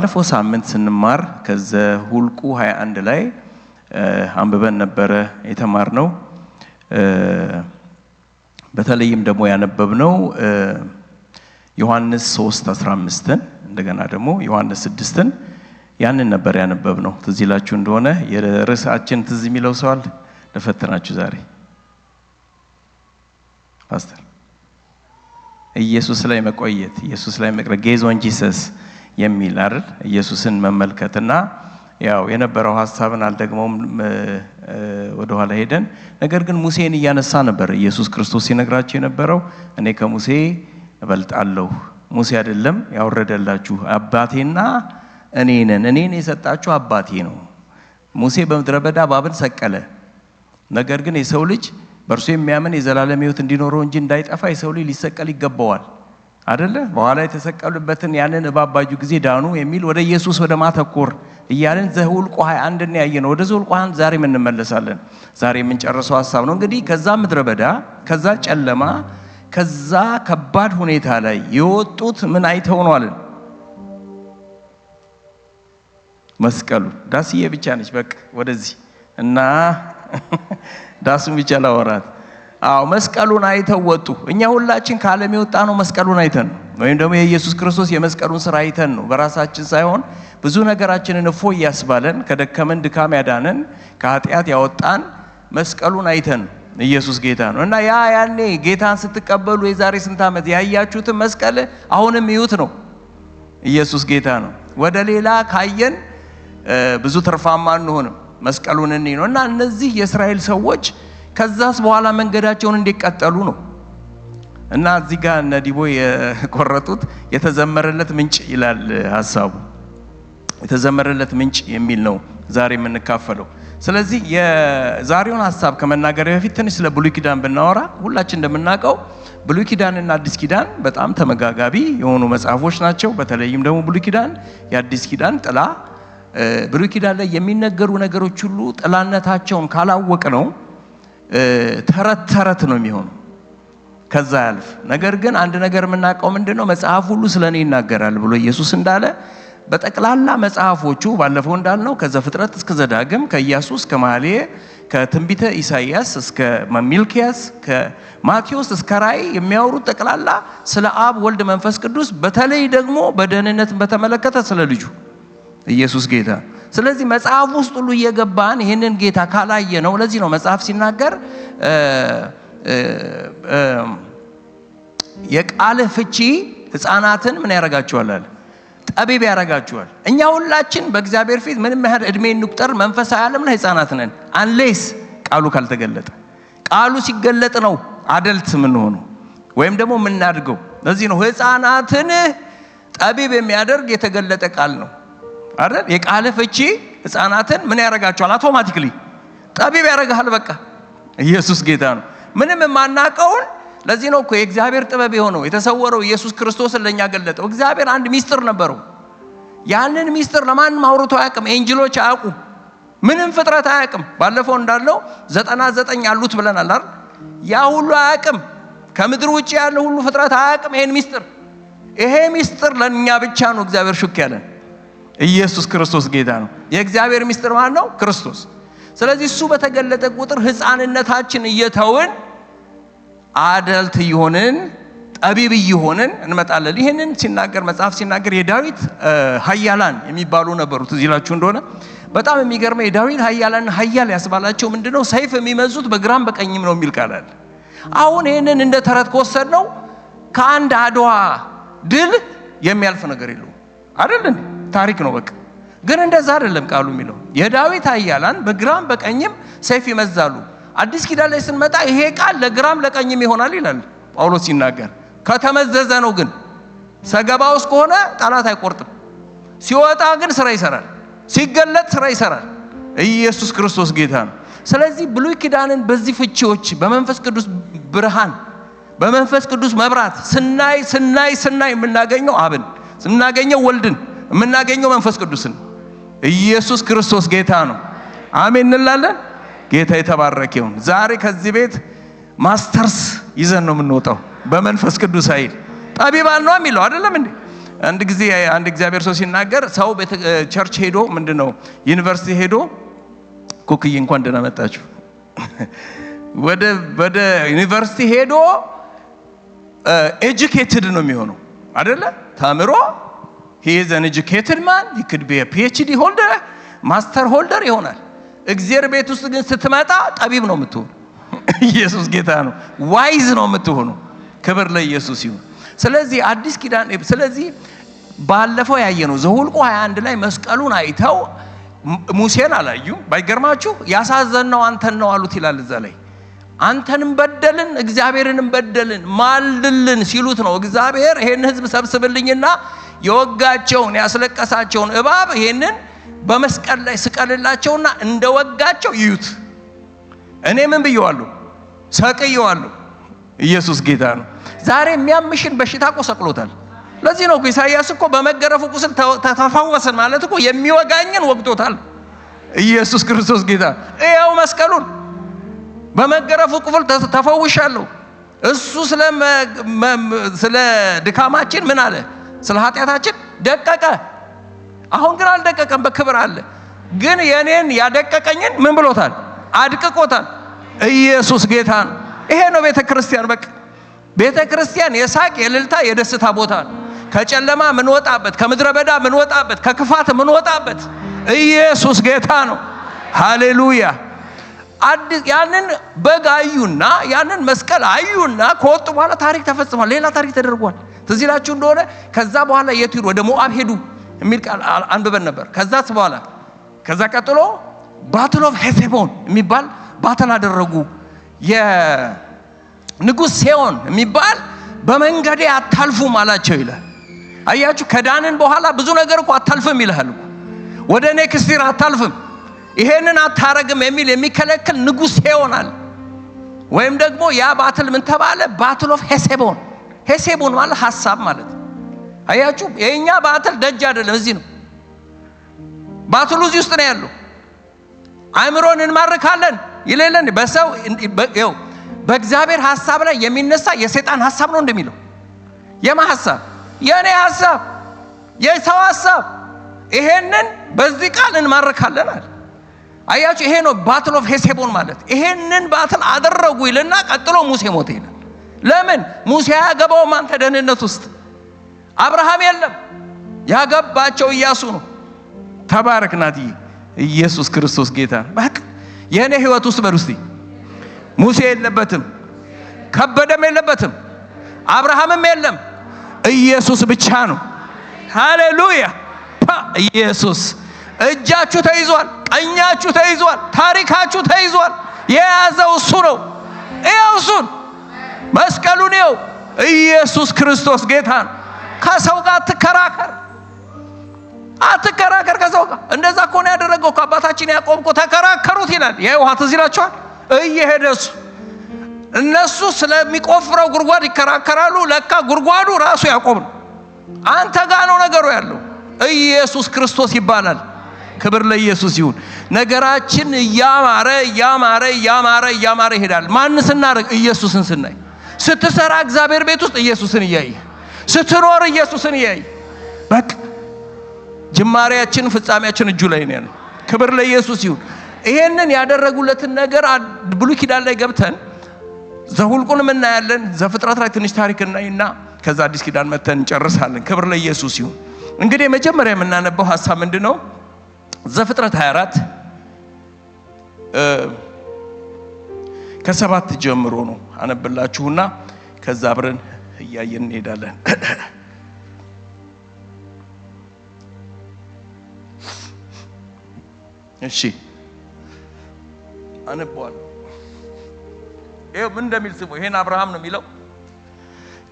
ባለፈው ሳምንት ስንማር ከዘኍልቍ 21 ላይ አንብበን ነበረ የተማርነው። በተለይም ደግሞ ያነበብነው ዮሐንስ 3:15ን እንደገና ደግሞ ዮሐንስ 6ን ያንን ነበር ያነበብነው። ትዝ ይላችሁ እንደሆነ የርዕሳችን ትዝ የሚለው ሰው አለ? ለፈተናችሁ ዛሬ ፓስተር ኢየሱስ ላይ መቆየት፣ ኢየሱስ ላይ መቅረት፣ ጌዝ ኦን ጂሰስ የሚል አይደል? ኢየሱስን መመልከትና ያው የነበረው ሐሳብን አልደግመውም ወደ ኋላ ሄደን፣ ነገር ግን ሙሴን እያነሳ ነበር ኢየሱስ ክርስቶስ ሲነግራቸው የነበረው እኔ ከሙሴ እበልጣለሁ። ሙሴ አይደለም ያወረደላችሁ አባቴና እኔ ነን። እኔን የሰጣችሁ አባቴ ነው። ሙሴ በምድረ በዳ እባብን ሰቀለ። ነገር ግን የሰው ልጅ በእርሱ የሚያምን የዘላለም ሕይወት እንዲኖረው እንጂ እንዳይጠፋ የሰው ልጅ ሊሰቀል ይገባዋል አይደለ? በኋላ የተሰቀሉበትን ያንን እባብ ባዩ ጊዜ ዳኑ የሚል ወደ ኢየሱስ ወደ ማተኮር እያለን ዘኍልቍ 21 ያየነው። ወደ ዘኍልቍ 21 ዛሬ እንመለሳለን። ዛሬ የምንጨርሰው ሐሳብ ነው። እንግዲህ ከዛ ምድረ በዳ ከዛ ጨለማ ከዛ ከባድ ሁኔታ ላይ የወጡት ምን አይተው ነው አለን? መስቀሉ። ዳስዬ ብቻ ነች በቃ ወደዚህ እና ዳሱን ብቻ ላወራት። መስቀሉን አይተው ወጡ። እኛ ሁላችን ከዓለም የወጣ ነው መስቀሉን አይተን ነው፣ ወይም ደግሞ የኢየሱስ ክርስቶስ የመስቀሉን ስራ አይተን ነው። በራሳችን ሳይሆን ብዙ ነገራችንን እፎ እያስባለን ከደከመን ድካም ያዳነን ከኃጢአት ያወጣን መስቀሉን አይተን ኢየሱስ ጌታ ነው። እና ያኔ ጌታን ስትቀበሉ የዛሬ ስንት ዓመት ያያችሁትን መስቀል አሁንም ይዩት ነው። ኢየሱስ ጌታ ነው። ወደ ሌላ ካየን ብዙ ትርፋማ አንሆንም። መስቀሉን እንይ ነው። እና እነዚህ የእስራኤል ሰዎች ከዛስ በኋላ መንገዳቸውን እንዲቀጠሉ ነው። እና እዚህ ጋር ነዲቦ የቆረጡት የተዘመረለት ምንጭ ይላል ሐሳቡ። የተዘመረለት ምንጭ የሚል ነው ዛሬ የምንካፈለው። ስለዚህ የዛሬውን ሐሳብ ከመናገር በፊት ትንሽ ስለ ብሉይ ኪዳን ብናወራ፣ ሁላችን እንደምናውቀው ብሉይ ኪዳንና አዲስ ኪዳን በጣም ተመጋጋቢ የሆኑ መጽሐፎች ናቸው። በተለይም ደግሞ ብሉይ ኪዳን የአዲስ ኪዳን ጥላ። ብሉይ ኪዳን ላይ የሚነገሩ ነገሮች ሁሉ ጥላነታቸውን ካላወቅ ነው ተረት ተረት ነው የሚሆነው፣ ከዛ ያልፍ። ነገር ግን አንድ ነገር የምናውቀው ምንድነው? መጽሐፍ ሁሉ ስለኔ ይናገራል ብሎ ኢየሱስ እንዳለ በጠቅላላ መጽሐፎቹ ባለፈው እንዳልነው ከዘፍጥረት እስከ ዘዳግም፣ ከኢያሱ እስከ መኃልየ፣ ከትንቢተ ኢሳይያስ እስከ ሚልክያስ፣ ከማቴዎስ እስከ ራእይ የሚያወሩት ጠቅላላ ስለ አብ ወልድ መንፈስ ቅዱስ፣ በተለይ ደግሞ በደህንነትን በተመለከተ ስለ ልጁ ኢየሱስ ጌታ። ስለዚህ መጽሐፍ ውስጥ ሁሉ እየገባን ይህንን ጌታ ካላየ ነው። ለዚህ ነው መጽሐፍ ሲናገር የቃል ፍቺ ሕፃናትን ምን ያረጋቸዋል አለ? ጠቢብ ያረጋቸዋል። እኛ ሁላችን በእግዚአብሔር ፊት ምንም ያህል እድሜ እንቁጠር መንፈሳዊ ዓለም ላይ ሕፃናት ነን፣ አንሌስ ቃሉ ካልተገለጠ። ቃሉ ሲገለጥ ነው አደልት የምንሆነው ወይም ደግሞ የምናድገው። ለዚህ ነው ሕፃናትን ጠቢብ የሚያደርግ የተገለጠ ቃል ነው አይደል? የቃል ፍቺ ሕፃናትን ምን ያረጋቸዋል? አውቶማቲክሊ ጠቢብ ያረጋል። በቃ ኢየሱስ ጌታ ነው። ምንም የማናቀውን። ለዚህ ነው እኮ የእግዚአብሔር ጥበብ የሆነው የተሰወረው ኢየሱስ ክርስቶስን ለኛ ገለጠው። እግዚአብሔር አንድ ሚስጥር ነበረው። ያንን ሚስጥር ለማንም አውርቶ አያውቅም። ኤንጅሎች አያውቁም፣ ምንም ፍጥረት አያውቅም። ባለፈው እንዳለው 99 አሉት ብለናል አይደል? ያ ሁሉ አያውቅም። ከምድር ውጪ ያለው ሁሉ ፍጥረት አያውቅም ይሄን ሚስጥር። ይሄ ሚስጥር ለኛ ብቻ ነው እግዚአብሔር ሹክ ያለን። ኢየሱስ ክርስቶስ ጌታ ነው። የእግዚአብሔር ሚስጥር ማን ነው? ክርስቶስ። ስለዚህ እሱ በተገለጠ ቁጥር ሕፃንነታችን እየተውን አደልት እየሆንን ጠቢብ እየሆንን እንመጣለን። ይህንን ሲናገር መጽሐፍ ሲናገር የዳዊት ኃያላን የሚባሉ ነበሩ። ትዝ ይላችሁ እንደሆነ በጣም የሚገርመው የዳዊት ኃያላን ኃያል ያስባላቸው ምንድነው? ሰይፍ የሚመዙት በግራም በቀኝም ነው የሚል ቃል አለ። አሁን ይህንን እንደ ተረት ከወሰድነው ከአንድ አድዋ ድል የሚያልፍ ነገር የለውም አይደል? ታሪክ ነው በቃ። ግን እንደዛ አይደለም ቃሉ የሚለው። የዳዊት ኃያላን በግራም በቀኝም ሰይፍ ይመዛሉ። አዲስ ኪዳን ላይ ስንመጣ ይሄ ቃል ለግራም ለቀኝም ይሆናል ይላል ጳውሎስ ሲናገር። ከተመዘዘ ነው ግን ሰገባ ውስጥ ከሆነ ጠላት አይቆርጥም። ሲወጣ ግን ስራ ይሰራል፣ ሲገለጥ ስራ ይሰራል። ኢየሱስ ክርስቶስ ጌታ ነው። ስለዚህ ብሉይ ኪዳንን በዚህ ፍቺዎች በመንፈስ ቅዱስ ብርሃን በመንፈስ ቅዱስ መብራት ስናይ የምናገኘው አብን፣ የምናገኘው ወልድን፣ የምናገኘው መንፈስ ቅዱስን። ኢየሱስ ክርስቶስ ጌታ ነው። አሜን እንላለን። ጌታ የተባረከ ይሁን። ዛሬ ከዚህ ቤት ማስተርስ ይዘን ነው የምንወጣው በመንፈስ ቅዱስ ኃይል። ጠቢባን ነው የሚለው አይደለም እንዴ? አንድ ጊዜ አንድ እግዚአብሔር ሰው ሲናገር ሰው ቸርች ሄዶ ምንድነው ዩኒቨርሲቲ ሄዶ ኩክዬ እንኳን ደህና መጣችሁ ወደ ዩኒቨርሲቲ ሄዶ ኤጁኬትድ ነው የሚሆነው አይደለ? ተምሮ he is an educated man, he could be a PhD holder, master holder ይሆናል። እግዚአብሔር ቤት ውስጥ ግን ስትመጣ ጠቢብ ነው የምትሆነው። ኢየሱስ ጌታ ነው። ዋይዝ ነው የምትሆነው። ክብር ለኢየሱስ ይሁን። ስለዚህ አዲስ ኪዳን ስለዚህ ባለፈው ያየነው ዘኍልቍ 21 ላይ መስቀሉን አይተው ሙሴን አላዩ። ባይገርማችሁ ያሳዘነው አንተን ነው አሉት ይላል እዛ ላይ። አንተንም በደልን እግዚአብሔርንም በደልን ማልልን ሲሉት ነው እግዚአብሔር ይሄን ህዝብ ሰብስብልኝና የወጋቸውን ያስለቀሳቸውን እባብ ይሄንን በመስቀል ላይ ስቀልላቸውና እንደወጋቸው ይዩት። እኔ ምን ብየዋለሁ? ሰቅየዋለሁ። ኢየሱስ ጌታ ነው። ዛሬ የሚያምሽን በሽታ እኮ ሰቅሎታል። ለዚህ ነው ኢሳይያስ እኮ በመገረፉ ቁስል ተፈወሰን ማለት እኮ የሚወጋኝን ወግቶታል። ኢየሱስ ክርስቶስ ጌታ። ይኸው መስቀሉን በመገረፉ ቁስል ተፈውሻለሁ። እሱ ስለ ድካማችን ምን አለ? ስለ ኃጢአታችን ደቀቀ። አሁን ግን አልደቀቀም፣ በክብር አለ። ግን የኔን ያደቀቀኝን ምን ብሎታል? አድቅቆታል። ኢየሱስ ጌታ ነው። ይሄ ነው ቤተክርስቲያን። በቃ ቤተክርስቲያን የሳቅ የልልታ የደስታ ቦታ ነው። ከጨለማ ምን ወጣበት፣ ከምድረ በዳ ምን ወጣበት፣ ከክፋት ምን ወጣበት። ኢየሱስ ጌታ ነው። ሃሌሉያ። ያንን በግ አዩና ያንን መስቀል አዩና ከወጡ በኋላ ታሪክ ተፈጽሟል። ሌላ ታሪክ ተደርጓል። ትዝ ይላችሁ እንደሆነ ከዛ በኋላ የት ሄዱ? ወደ ሞዓብ ሄዱ የሚል ቃል አንብበን ነበር። ከዛ ቀጥሎ ባትል ኦፍ ሄሴቦን የሚባል ባትል አደረጉ። የንጉሥ ሴዎን የሚባል በመንገዴ አታልፉም አላቸው ይላል። አያችሁ፣ ከዳንን በኋላ ብዙ ነገር እኮ አታልፍም ይላል። ወደ ኔክስት ይር አታልፍም፣ ይሄንን አታረግም የሚል የሚከለክል ንጉሥ ሴዎን። ወይም ደግሞ ያ ባትል ምን ተባለ? ባትል ኦፍ ሄሴቦን። ሄሴቦን ማለት ሐሳብ ማለት። አያችሁ፣ የኛ ባትል ደጅ አይደለም፣ እዚህ ነው ባትሉ። እዚህ ውስጥ ነው ያለው። አእምሮን እንማርካለን ይለለን። በሰው በእግዚአብሔር ሐሳብ ላይ የሚነሳ የሰይጣን ሐሳብ ነው እንደሚለው። የማ ሐሳብ? የኔ ሐሳብ፣ የሰው ሐሳብ። ይሄንን በዚህ ቃል እንማርካለን አለ። አያችሁ፣ ይሄ ነው ባትል ኦፍ ሄሴቦን ማለት። ይሄንን ባትል አደረጉ ይልና ቀጥሎ ሙሴ ሞተ ይላል። ለምን? ሙሴ ያገባውም አንተ ደህንነት ውስጥ አብርሃም የለም፣ ያገባቸው ኢያሱ ነው። ተባረክ ናትዬ። ኢየሱስ ክርስቶስ ጌታ። በቃ የኔ ህይወት ውስጥ በሩስቲ ሙሴ የለበትም፣ ከበደም የለበትም፣ አብርሃምም የለም፣ ኢየሱስ ብቻ ነው። ሃሌሉያ። ኢየሱስ እጃችሁ ተይዟል፣ ቀኛችሁ ተይዟል፣ ታሪካችሁ ተይዟል። የያዘው እሱ ነው። ይኸው እሱን መስቀሉን ይኸው። ኢየሱስ ክርስቶስ ጌታ ነው። ከሰው ጋር አትከራከር ከሰው ጋር። እንደዛ እኮ ነው ያደረገው ከአባታችን ያዕቆብ እኮ ተከራከሩት ይላል። የውሃ ትዝ ይላችኋል። እየሄደ እነሱ ስለሚቆፍረው ጉድጓድ ይከራከራሉ። ለካ ጉድጓዱ ራሱ ያዕቆብ ነው። አንተ ጋር ነው ነገሩ ያለው። ኢየሱስ ክርስቶስ ይባላል። ክብር ለኢየሱስ ይሁን። ነገራችን እያማረ ይሄዳል። ማን ስናደርግ? ኢየሱስን ስናይ። ስትሰራ እግዚአብሔር ቤት ውስጥ ኢየሱስን እያየ፣ ስትኖር ኢየሱስን እያየ፣ በቃ ጅማሬያችን ፍጻሜያችን እጁ ላይ ነው። ክብር ለኢየሱስ ይሁን። ይሄንን ያደረጉለትን ነገር ብሉይ ኪዳን ላይ ገብተን ዘኍልቍንም እናያለን። ዘፍጥረት ላይ ትንሽ ታሪክ እናይና ከዛ አዲስ ኪዳን መተን እንጨርሳለን። ክብር ለኢየሱስ ይሁን። እንግዲህ መጀመሪያ የምናነበው ሐሳብ ምንድነው? ዘፍጥረት 24 ከ7 ጀምሮ ነው አነብላችሁና ከዛ አብረን እያየን እንሄዳለን። እሺ አነባለሁ። ይሄው ምን እንደሚል ስሙ። ይሄን አብርሃም ነው የሚለው።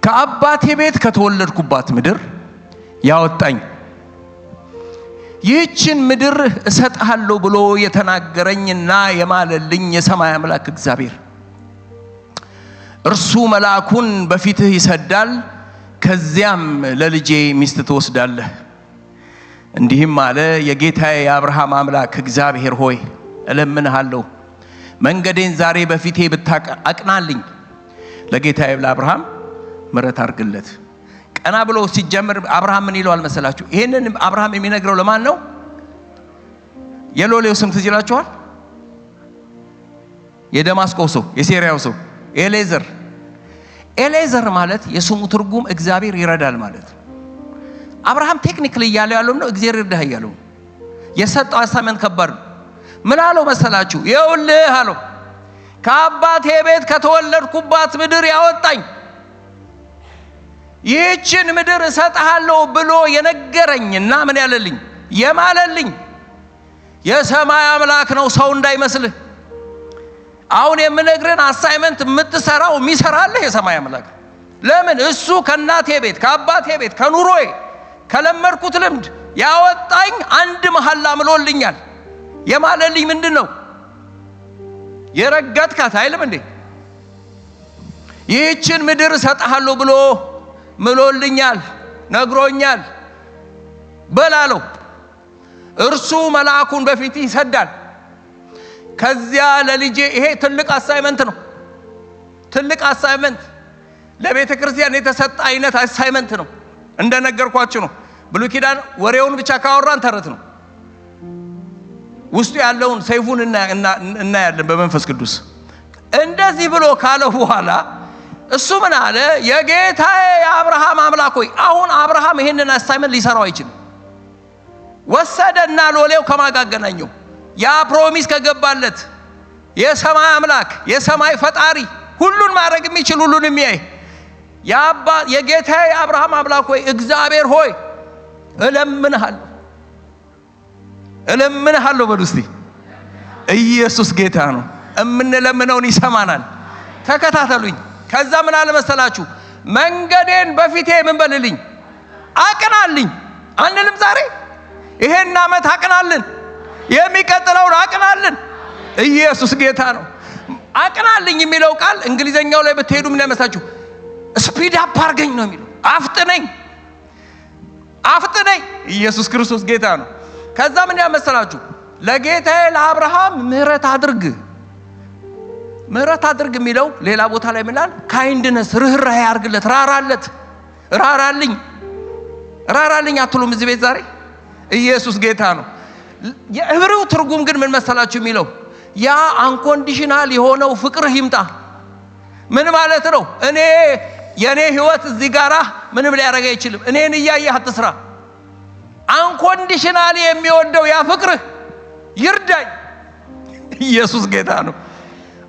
ከአባቴ ቤት ከተወለድኩባት ምድር ያወጣኝ ይህችን ምድር እሰጥሃለሁ ብሎ የተናገረኝና የማለልኝ የሰማይ አምላክ እግዚአብሔር እርሱ መልአኩን በፊትህ ይሰዳል፣ ከዚያም ለልጄ ሚስት ትወስዳለህ። እንዲህም አለ፣ የጌታዬ የአብርሃም አምላክ እግዚአብሔር ሆይ እለምንሃለሁ፣ መንገዴን ዛሬ በፊቴ ብታቀናልኝ፣ ለጌታዬ ለአብርሃም ምሕረት አድርግለት፣ ቀና ብሎ ሲጀምር አብርሃም ምን ይለዋል መሰላችሁ? ይሄንን አብርሃም የሚነግረው ለማን ነው? የሎሌው ስም ትዝ ይላችኋል? የደማስቆ ሰው፣ የሲሪያው ሰው ኤሌዘር። ኤሌዘር ማለት የስሙ ትርጉም እግዚአብሔር ይረዳል ማለት። አብርሃም ቴክኒካሊ ያለው ነው እግዚአብሔር ይረዳህ ያለው። የሰጠው አሳይመንት ከባድ ነው። ምን አለው መሰላችሁ? ይኸውልህ አለው ከአባቴ ቤት ከተወለድኩባት ምድር ያወጣኝ ይህችን ምድር እሰጥሃለሁ ብሎ የነገረኝና ምን ያለልኝ የማለልኝ የሰማይ አምላክ ነው፣ ሰው እንዳይመስልህ። አሁን የምነግርህን አሳይመንት የምትሰራው የሚሰራልህ የሰማይ አምላክ። ለምን? እሱ ከእናቴ ቤት ከአባቴ ቤት ከኑሮዬ ከለመድኩት ልምድ ያወጣኝ አንድ መሐላ ምሎልኛል። የማለልኝ ምንድን ነው? የረገጥካት አይልም እንዴ? ይህችን ምድር እሰጥሃለሁ ብሎ ምሎልኛል፣ ነግሮኛል በላለው። እርሱ መልአኩን በፊት ይሰዳል። ከዚያ ለልጄ ይሄ ትልቅ አሳይመንት ነው። ትልቅ አሳይመንት ለቤተ ክርስቲያን የተሰጠ አይነት አሳይመንት ነው። እንደነገርኳችሁ ነው። ብሉይ ኪዳን ወሬውን ብቻ ካወራን ተረት ነው። ውስጡ ያለውን ሰይፉን እናያለን በመንፈስ ቅዱስ። እንደዚህ ብሎ ካለ በኋላ እሱ ምን አለ? የጌታዬ የአብርሃም አምላክ ሆይ። አሁን አብርሃም ይሄንን አሳይመንት ሊሰራው አይችልም። ወሰደና ሎሌው ከማጋገናኘው ያ ፕሮሚስ ከገባለት የሰማይ አምላክ የሰማይ ፈጣሪ ሁሉን ማድረግ የሚችል ሁሉን የሚያይ የጌታዬ የአብርሃም አምላክ ሆይ እግዚአብሔር ሆይ እለምንሃለሁ በሉ እስቲ። ኢየሱስ ጌታ ነው። እምንለምነውን ይሰማናል። ተከታተሉኝ። ከዛ ምን አለ መሰላችሁ? መንገዴን በፊቴ ምን በልልኝ አቅናልኝ አንልም ዛሬ? ይሄን ዓመት አቅናልን፣ የሚቀጥለውን አቅናልን። ኢየሱስ ጌታ ነው። አቅናልኝ የሚለው ቃል እንግሊዘኛው ላይ ብትሄዱ ምን ያመሳችሁ? ስፒድ አፕ አርገኝ ነው የሚለው። አፍጥነኝ። ኢየሱስ ክርስቶስ ጌታ ነው። ከዛ ምን ያመሰላችሁ? ለጌታዬ ለአብርሃም ምህረት አድርግ የሚለው ሌላ ቦታ ላይ ምናል? ካይንድነስ ርህራሄ አድርግለት፣ ራራልኝ አትሉም እዚህ ቤት ዛሬ? ኢየሱስ ጌታ ነው። የዕብራው ትርጉም ግን ምን መሰላችሁ የሚለው? ያ አንኮንዲሽናል የሆነው ፍቅርህ ይምጣ። ምን ማለት ነው? የኔ ህይወት እዚህ ጋራ ምንም ሊያረጋ አይችልም። እኔን እያየህ አትስራ። አንኮንዲሽናል የሚወደው ያ ፍቅርህ ይርዳኝ። ኢየሱስ ጌታ ነው።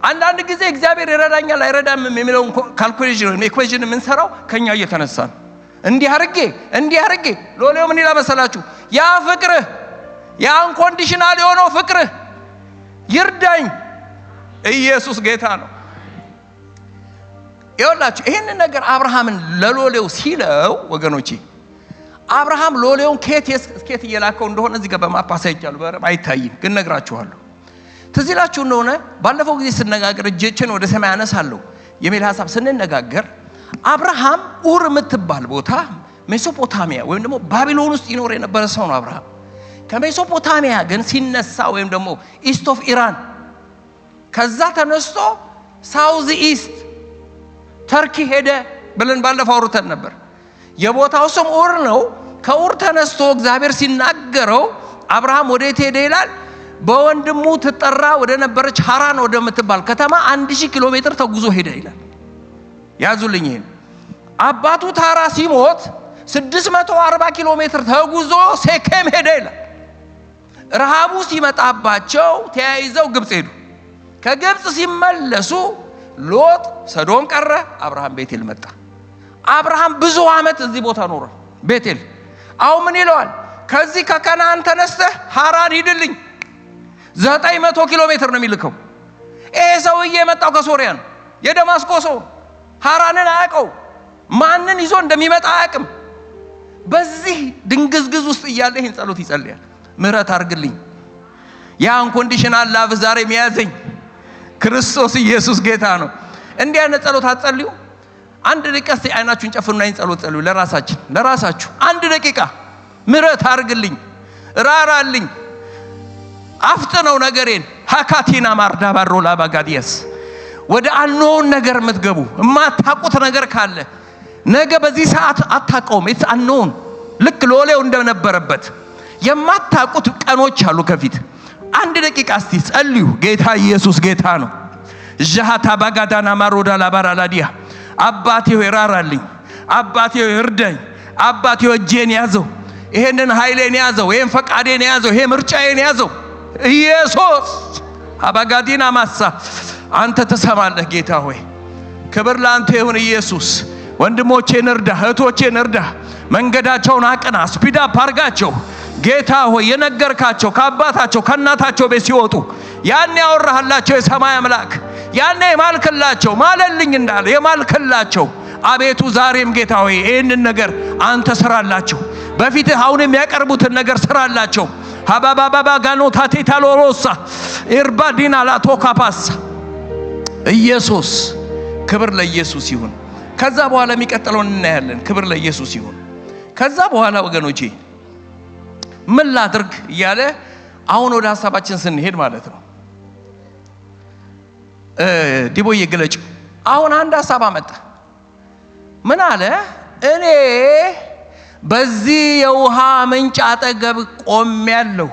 አንዳንድ ጊዜ እግዚአብሔር ይረዳኛል አይረዳም የሚለው ካልኩሌሽን ኢኩዌሽን የምንሰራው ከኛ እየተነሳ ነው። እንዲህ አርጌ ሎሌው ምን ይላል መሰላችሁ? ያ ፍቅርህ ያ አንኮንዲሽናል የሆነው ፍቅርህ ይርዳኝ። ኢየሱስ ጌታ ነው። ይኸውላችሁ ይሄንን ነገር አብርሃምን ለሎሌው ሲለው ወገኖቼ፣ አብርሃም ሎሌውን ከየት እየላከው እንደሆነ እዚህ ጋር በማፓሳ ይቻላል አይታይም፣ ግን ነግራችኋለሁ። ትዝ ይላችሁ እንደሆነ ባለፈው ጊዜ ስንነጋገር እጆችን ወደ ሰማይ አነሳለሁ የሚል ሐሳብ ስንነጋገር አብርሃም ኡር የምትባል ቦታ ሜሶፖታሚያ ወይም ደግሞ ባቢሎን ውስጥ ይኖር የነበረ ሰው ነው አብርሃም። ከሜሶፖታሚያ ግን ሲነሳ ወይም ደግሞ ኢስት ኦፍ ኢራን ከዛ ተነስቶ ሳውዝ ኢስት ተርኪ ሄደ ብለን ባለፈው አውርተን ነበር። የቦታው ስም ኡር ነው። ከኡር ተነስቶ እግዚአብሔር ሲናገረው አብርሃም ወዴት ሄደ ይላል? በወንድሙ ትጠራ ወደ ነበረች ሃራን ወደ ምትባል ከተማ 1000 ኪሎ ሜትር ተጉዞ ሄደ ይላል። ያዙልኝ ይሄን። አባቱ ታራ ሲሞት 640 ኪሎ ሜትር ተጉዞ ሴኬም ሄደ ይላል። ረሃቡ ሲመጣባቸው ተያይዘው ግብጽ ሄዱ። ከግብጽ ሲመለሱ ሎጥ ሰዶም ቀረ፣ አብርሃም ቤቴል መጣ። አብርሃም ብዙ ዓመት እዚህ ቦታ ኖረ ቤቴል። አሁን ምን ይለዋል? ከዚህ ከከናን ተነስተህ ሃራን ሂድልኝ። 900 ኪሎ ሜትር ነው የሚልከው። ይሄ ሰውዬ የመጣው ከሶሪያ ነው፣ የደማስቆ ሰው። ሃራንን አያውቀው፣ ማንን ይዞ እንደሚመጣ አያውቅም። በዚህ ድንግዝግዝ ውስጥ እያለ ይህን ጸሎት ይጸልያል። ምህረት አድርግልኝ፣ ያ አንኮንዲሽናል ላቭ ዛሬ የሚያዘኝ ክርስቶስ ኢየሱስ ጌታ ነው። እንዲህ አይነት ጸሎት አትጸልዩ? አንድ ደቂቃ እስቲ አይናችሁን ጨፍኑና ይህን ጸሎት ጸልዩ። ለራሳችሁ አንድ ደቂቃ ምህረት አድርግልኝ፣ ራራልኝ፣ አፍጥነው ነገሬን። ሀካቲና ማርዳ ባሮላ ባጋዲያስ ወደ አልኖን ነገር የምትገቡ የማታውቁት ነገር ካለ ነገ በዚህ ሰዓት አታውቀውም። ኢትስ አንኖን ልክ ሎሌው እንደነበረበት የማታውቁት ቀኖች አሉ ከፊት። አንድ ደቂቃ እስቲ ጸልዩ። ጌታ ኢየሱስ ጌታ ነው። ጃሃታ ባጋዳና ማሮዳ ላባራላዲያ አባቴ ሆይ ራራልኝ፣ አባቴ ሆይ እርዳኝ፣ አባቴ ሆይ እጄን ያዘው፣ ይሄንን ኃይሌን ያዘው፣ ይሄን ፈቃዴን ያዘው፣ ይሄ ምርጫዬን ያዘው። ኢየሱስ አባጋዲና ማሳ አንተ ተሰማለህ። ጌታ ሆይ ክብር ላንተ ይሁን። ኢየሱስ ወንድሞቼን እርዳ፣ እህቶቼን እርዳ፣ መንገዳቸውን አቅና፣ ስፒድ አፕ አርጋቸው። ጌታ ሆይ የነገርካቸው ከአባታቸው ከእናታቸው ቤት ሲወጡ ያኔ ያወራህላቸው የሰማይ አምላክ ያኔ የማልክላቸው ማለልኝ እንዳለ የማልክላቸው አቤቱ ዛሬም ጌታ ሆይ ይህንን ነገር አንተ ስራላቸው። በፊትህ አሁን የሚያቀርቡትን ነገር ስራላቸው። ሀባባባባ ጋኖታቴ ታሎሮሳ ኢርባዲና ላቶካፓስ ኢየሱስ ክብር ለኢየሱስ ይሁን። ከዛ በኋላ የሚቀጥለውን እናያለን። ክብር ለኢየሱስ ይሁን። ከዛ በኋላ ወገኖቼ ምን ላድርግ እያለ አሁን ወደ ሐሳባችን ስንሄድ ማለት ነው ዲቦዬ ግለጭ። አሁን አንድ ሐሳብ አመጣ። ምን አለ? እኔ በዚህ የውሃ ምንጭ አጠገብ ቆሜያለሁ።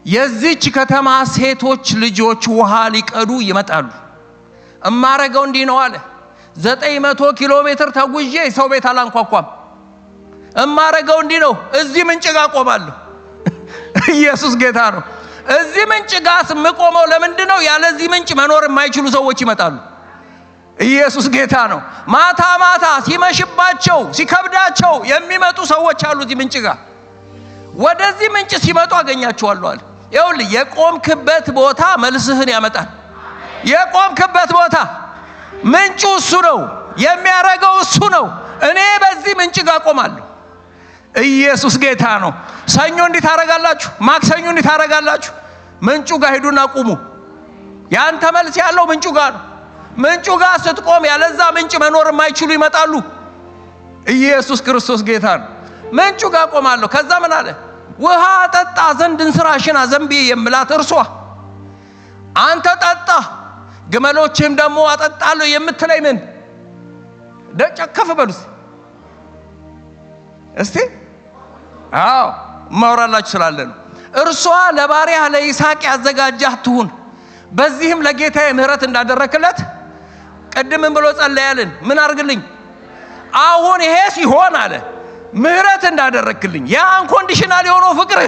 የዚች ከተማ ሴቶች ልጆች ውሃ ሊቀዱ ይመጣሉ። እማረገው እንዲህ ነው አለ። 900 ኪሎ ሜትር ተጉዤ ሰው ቤት አላንኳኳም። እማረገው እንዲህ ነው። እዚህ ምንጭ ጋር ቆማለሁ። ኢየሱስ ጌታ ነው። እዚህ ምንጭ ጋር ስምቆመው ለምንድን ነው? ያለዚህ ምንጭ መኖር የማይችሉ ሰዎች ይመጣሉ። ኢየሱስ ጌታ ነው። ማታ ማታ ሲመሽባቸው ሲከብዳቸው የሚመጡ ሰዎች አሉ እዚህ ምንጭ ጋር። ወደዚህ ምንጭ ሲመጡ አገኛቸዋለሁ አለ። ይኸውልህ የቆምክበት ቦታ መልስህን ያመጣል። የቆምክበት ቦታ ምንጩ እሱ ነው፣ የሚያረገው እሱ ነው። እኔ በዚህ ምንጭ ጋር ቆማለሁ። ኢየሱስ ጌታ ነው። ሰኞ እንዲህ ታረጋላችሁ፣ ማክሰኞ እንዲህ ታረጋላችሁ። ምንጩ ጋር ሄዱና ቁሙ። ያንተ መልስ ያለው ምንጩ ጋር ነው። ምንጩ ጋር ስትቆም ያለዛ ምንጭ መኖር የማይችሉ ይመጣሉ። ኢየሱስ ክርስቶስ ጌታ ነው። ምንጩ ጋር ቆማለሁ። ከዛ ምን አለ? ውሃ ጠጣ ዘንድ እንስራሽን አዘንብዬ የምላት እርሷ አንተ ጠጣ ግመሎችም ደግሞ አጠጣለሁ የምትለኝ ምን ደጨከፍ በሉስ እስቲ። አዎ ማውራላችሁ ስላለ ነው። እርሷ ለባሪያ ለይስሐቅ ያዘጋጃት ትሁን፣ በዚህም ለጌታዬ ምህረት እንዳደረክለት ቀድምን ብሎ ጸለያልን። ምን አርግልኝ? አሁን ይሄ ሲሆን አለ ምህረት እንዳደረክልኝ ያ አንኮንዲሽናል የሆነው ፍቅር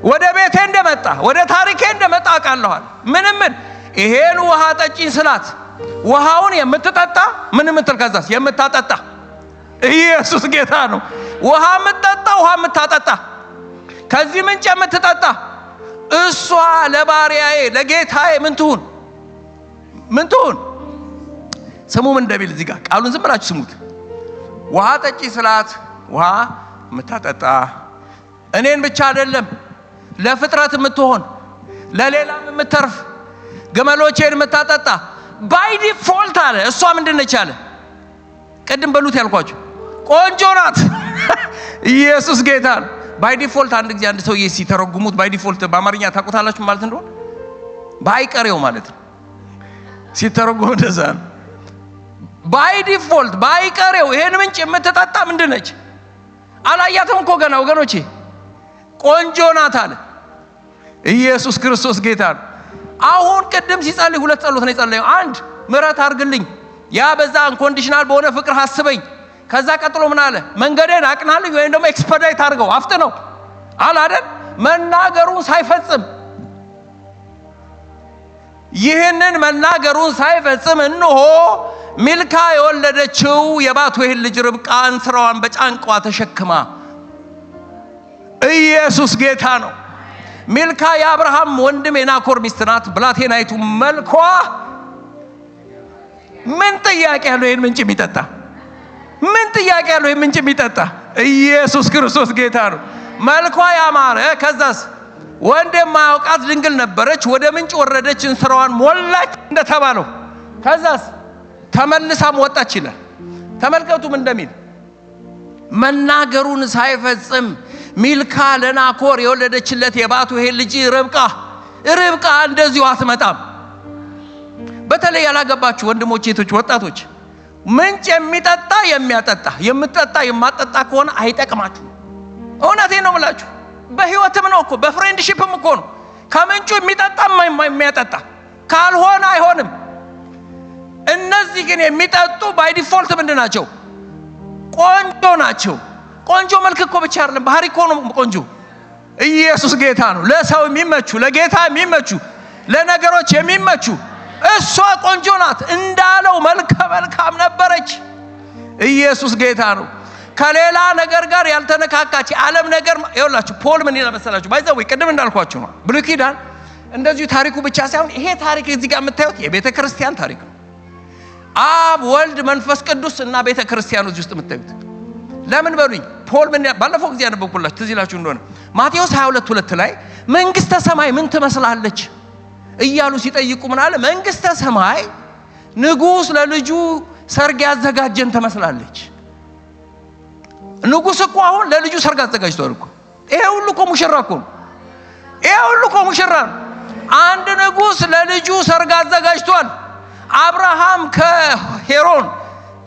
ወደ ቤቴ እንደመጣ ወደ ታሪኬ እንደመጣ አውቃለሁ። ምንም ይሄን ውሃ ጠጪኝ ስላት ውሃውን የምትጠጣ ምን ምትል ከዛስ የምታጠጣ ኢየሱስ ጌታ ነው። ውሃ የምትጠጣ ውሃ የምታጠጣ ከዚህ ምንጭ የምትጠጣ እሷ ለባሪያዬ ለጌታዬ ምን ትሁን? ምን ትሁን? ስሙ ምን እንደሚል እዚህ ጋር ቃሉን ዝም ብላችሁ ስሙት። ውሃ ጠጪ ስላት ውሃ የምታጠጣ እኔን ብቻ አይደለም ለፍጥረት የምትሆን ለሌላም የምትተርፍ ግመሎቼን የምታጠጣ ባይ ዲፎልት አለ። እሷ ምንድነች አለ? ቅድም በሉት ያልኳችሁ ቆንጆ ናት። ኢየሱስ ጌታ ነው። ባይ ዲፎልት አንድ ጊዜ አንድ ሰውዬ ሲተረጉሙት ባይ ዲፎልት በአማርኛ ታውቁታላችሁ ማለት እንደሆነ ባይቀሬው ማለት ነው። ሲተረጉም እንደዛ ነው። ባይ ዲፎልት ባይቀሬው ይሄን ምንጭ የምትጠጣ ምንድነች? አላያትም እኮ ገና ወገኖቼ ቆንጆ ናት አለ። ኢየሱስ ክርስቶስ ጌታ ነው። አሁን ቅድም ሲጸልይ ሁለት ጸሎት ነው የጸለየው። አንድ ምህረት አርግልኝ፣ ያ በዛ አንኮንዲሽናል በሆነ ፍቅር አስበኝ። ከዛ ቀጥሎ ምን አለ? መንገዴን አቅናልኝ ወይም ደግሞ ኤክስፐዳይት አድርገው አፍጥነው አለ አይደል? መናገሩን ሳይፈጽም ይህንን መናገሩን ሳይፈጽም እነሆ ሚልካ የወለደችው የባቱኤል ልጅ ርብቃን ስራዋን በጫንቋ ተሸክማ ኢየሱስ ጌታ ነው። ሚልካ የአብርሃም ወንድም የናኮር ሚስት ናት። ብላቴናይቱ መልኳ ምን ጥያቄ ያለው ይሄን ምንጭ የሚጠጣ? ምን ጥያቄ ያለው ይሄን ምንጭ የሚጠጣ? ኢየሱስ ክርስቶስ ጌታ ነው። መልኳ ያማረ ከዛስ ወንድም ማያውቃት ድንግል ነበረች። ወደ ምንጭ ወረደች፣ እንስራዋን ሞላች እንደተባለው። ከዛስ ተመልሳም ወጣች ይላል። ተመልከቱ ምን እንደሚል መናገሩን ሳይፈጽም ሚልካ ለናኮር የወለደችለት የባቱኤል ልጅ ርብቃ እንደዚሁ አትመጣም። በተለይ ያላገባችሁ ወንድሞች፣ እህቶች፣ ወጣቶች ምንጭ የሚጠጣ የሚያጠጣ የምትጠጣ የማጠጣ ከሆነ አይጠቅማችሁ። እውነቴን ነው የምላችሁ። በህይወትም ነው እኮ በፍሬንድሺፕም እኮ ነው። ከምንጩ የሚጠጣ የሚያጠጣ ካልሆነ አይሆንም። እነዚህ ግን የሚጠጡ ባይ ዲፎልት ምንድን ናቸው? ቆንጆ ናቸው። ቆንጆ መልክ እኮ ብቻ አይደለም፣ ባህሪ እኮ ነው ቆንጆ። ኢየሱስ ጌታ ነው። ለሰው የሚመቹ ለጌታ የሚመቹ ለነገሮች የሚመቹ እሷ ቆንጆ ናት እንዳለው መልከ መልካም ነበረች። ኢየሱስ ጌታ ነው። ከሌላ ነገር ጋር ያልተነካካች ዓለም ነገር ይኸውላችሁ። ፖል ምን ይላል መሰላችሁ? ባይዘው ቅድም እንዳልኳችሁ ነው። ብሉይ ኪዳን እንደዚሁ ታሪኩ ብቻ ሳይሆን ይሄ ታሪክ እዚህ ጋር የምታዩት የቤተ ክርስቲያን ታሪክ ነው። አብ ወልድ መንፈስ ቅዱስ እና ቤተ ክርስቲያኖች ውስጥ የምታዩት ለምን በሉኝ። ፖል ምን ባለፈው ጊዜ ያነበብኩላችሁ ትዝ ይላችሁ እንደሆነ ማቴዎስ 22:2 ላይ መንግስተ ሰማይ ምን ትመስላለች እያሉ ሲጠይቁ ምን አለ? መንግስተ ሰማይ ንጉስ ለልጁ ሰርግ ያዘጋጀን ትመስላለች። ንጉስ እኮ አሁን ለልጁ ሰርግ አዘጋጅቷል እኮ። ይሄ ሁሉ እኮ ሙሽራ እኮ ነው። ይሄ ሁሉ እኮ ሙሽራ ነው። አንድ ንጉስ ለልጁ ሰርግ አዘጋጅቷል። አብርሃም ከሄሮን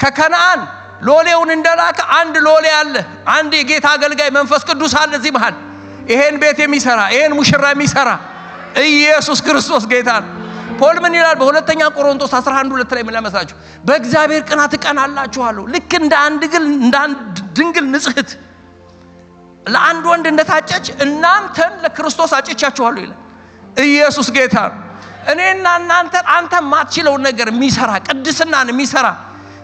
ከከነዓን ሎሌውን እንደላከ አንድ ሎሌ አለ። አንድ የጌታ አገልጋይ መንፈስ ቅዱስ አለ እዚህ መሃል። ይሄን ቤት የሚሰራ ይሄን ሙሽራ የሚሰራ ኢየሱስ ክርስቶስ ጌታ ነው። ፖል ምን ይላል በሁለተኛ ቆሮንቶስ 11:2 ላይ ምን ለመሳችሁ? በእግዚአብሔር ቅናት እቀናላችኋለሁ ልክ እንደ አንድ ድንግል ንጽሕት ለአንድ ወንድ እንደታጨች እናንተን ለክርስቶስ አጭቻችኋለሁ ይላል። ኢየሱስ ጌታ ነው። እኔና እናንተ አንተ ማትችለውን ነገር የሚሰራ ቅድስናን የሚሰራ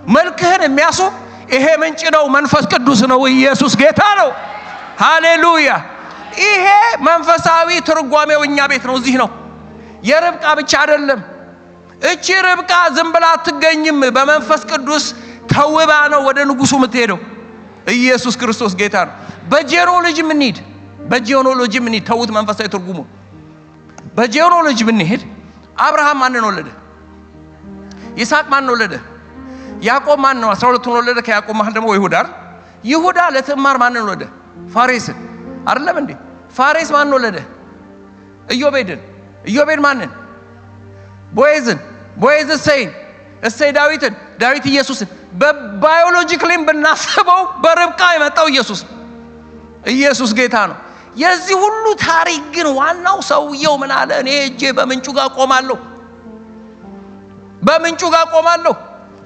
መልክህን የሚያስው ይሄ ምንጭ ነው፣ መንፈስ ቅዱስ ነው። ኢየሱስ ጌታ ነው። ሃሌሉያ። ይሄ መንፈሳዊ ትርጓሜው እኛ ቤት ነው፣ እዚህ ነው። የርብቃ ብቻ አይደለም። እቺ ርብቃ ዝም ብላ አትገኝም። በመንፈስ ቅዱስ ተውባ ነው ወደ ንጉሱ የምትሄደው። ኢየሱስ ክርስቶስ ጌታ ነው። በጂኦሎጂ ምን ሄድ ተውት መንፈሳዊ ትርጉሙ። በጂኦሎጂ ምን ሄድ አብርሃም ማንን ወለደ? ይስሐቅ ማንን ወለደ? ያዕቆብ ማን ነው? 12ቱን ወለደ። ከያዕቆብ ማን ደግሞ ይሁዳ ለትዕማር ማንን ወለደ? ፋሬስን አይደለም እንዴ? ፋሬስ ማንን ወለደ? ኢዮቤድ ማንን? ቦዔዝን እሰይ ዳዊትን ኢየሱስን። በባዮሎጂካሊም ብናስበው በርብቃ የመጣው ኢየሱስ ጌታ ነው። የዚህ ሁሉ ታሪክ ግን ዋናው ሰውየው ምን አለ? እኔ እጄ በምንጩ ጋር ቆማለሁ።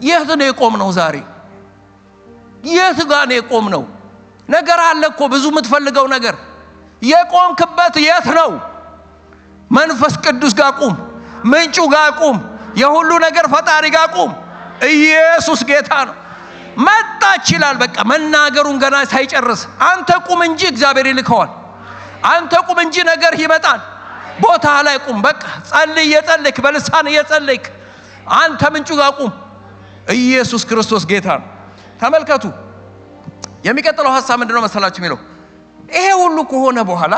የት ነው የቆምነው? ዛሬ የት ጋር ነው የቆምነው? ነገር አለ እኮ ብዙ የምትፈልገው ነገር። የቆምክበት የት ነው? መንፈስ ቅዱስ ጋር ቁም፣ ምንጩ ጋር ቁም፣ የሁሉ ነገር ፈጣሪ ጋር ቁም። ኢየሱስ ጌታ ነው። መጣች ይላል። በቃ መናገሩን ገና ሳይጨርስ አንተ ቁም እንጂ እግዚአብሔር ይልከዋል። አንተ ቁም እንጂ ነገር ይመጣል። ቦታ ላይ ቁም። በቃ ጸልይ፣ እየጸለይክ በልሳን እየጸለይክ አንተ ምንጩ ጋር ቁም። ኢየሱስ ክርስቶስ ጌታ ነው። ተመልከቱ። የሚቀጥለው ሐሳብ ምንድነው መሰላችሁ የሚለው? ይሄ ሁሉ ከሆነ በኋላ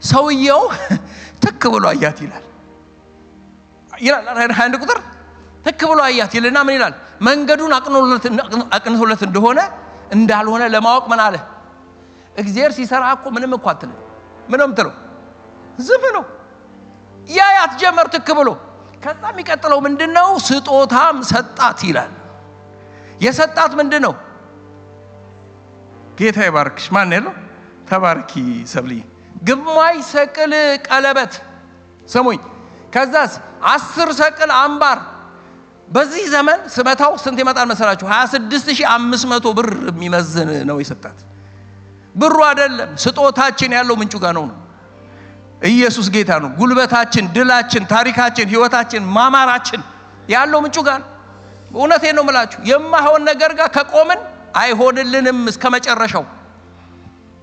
ሰውየው ትክ ብሎ አያት ይላል። አንድ ቁጥር ትክ ብሎ አያት ይልና ምን ይላል? መንገዱን አቅንቶለት እንደሆነ እንዳልሆነ ለማወቅ ምን አለ? እግዚአብሔር ሲሰራ እኮ ምንም እኮ አትልም። ምንም ትለው ዝም ነው። ያያት ጀመር ትክ ብሎ። ከዛ የሚቀጥለው ምንድነው? ስጦታም ሰጣት ይላል። የሰጣት ምንድነው? ጌታ ይባርክሽ። ማን ነው? ተባረኪ ሰብልይ። ግማሽ ሰቅል ቀለበት ሰሙኝ። ከዛስ 10 ሰቅል አምባር። በዚህ ዘመን ስመታው ስንት ይመጣል መሰላችሁ? 26500 ብር የሚመዝን ነው የሰጣት። ብሩ አይደለም፣ ስጦታችን ያለው ምንጩ ጋር ነው። ኢየሱስ ጌታ ነው። ጉልበታችን፣ ድላችን፣ ታሪካችን፣ ህይወታችን፣ ማማራችን ያለው ምንጩ ጋር ነው። እውነቴን ነው የምላችሁ። የማይሆን ነገር ጋር ከቆምን አይሆንልንም። እስከ መጨረሻው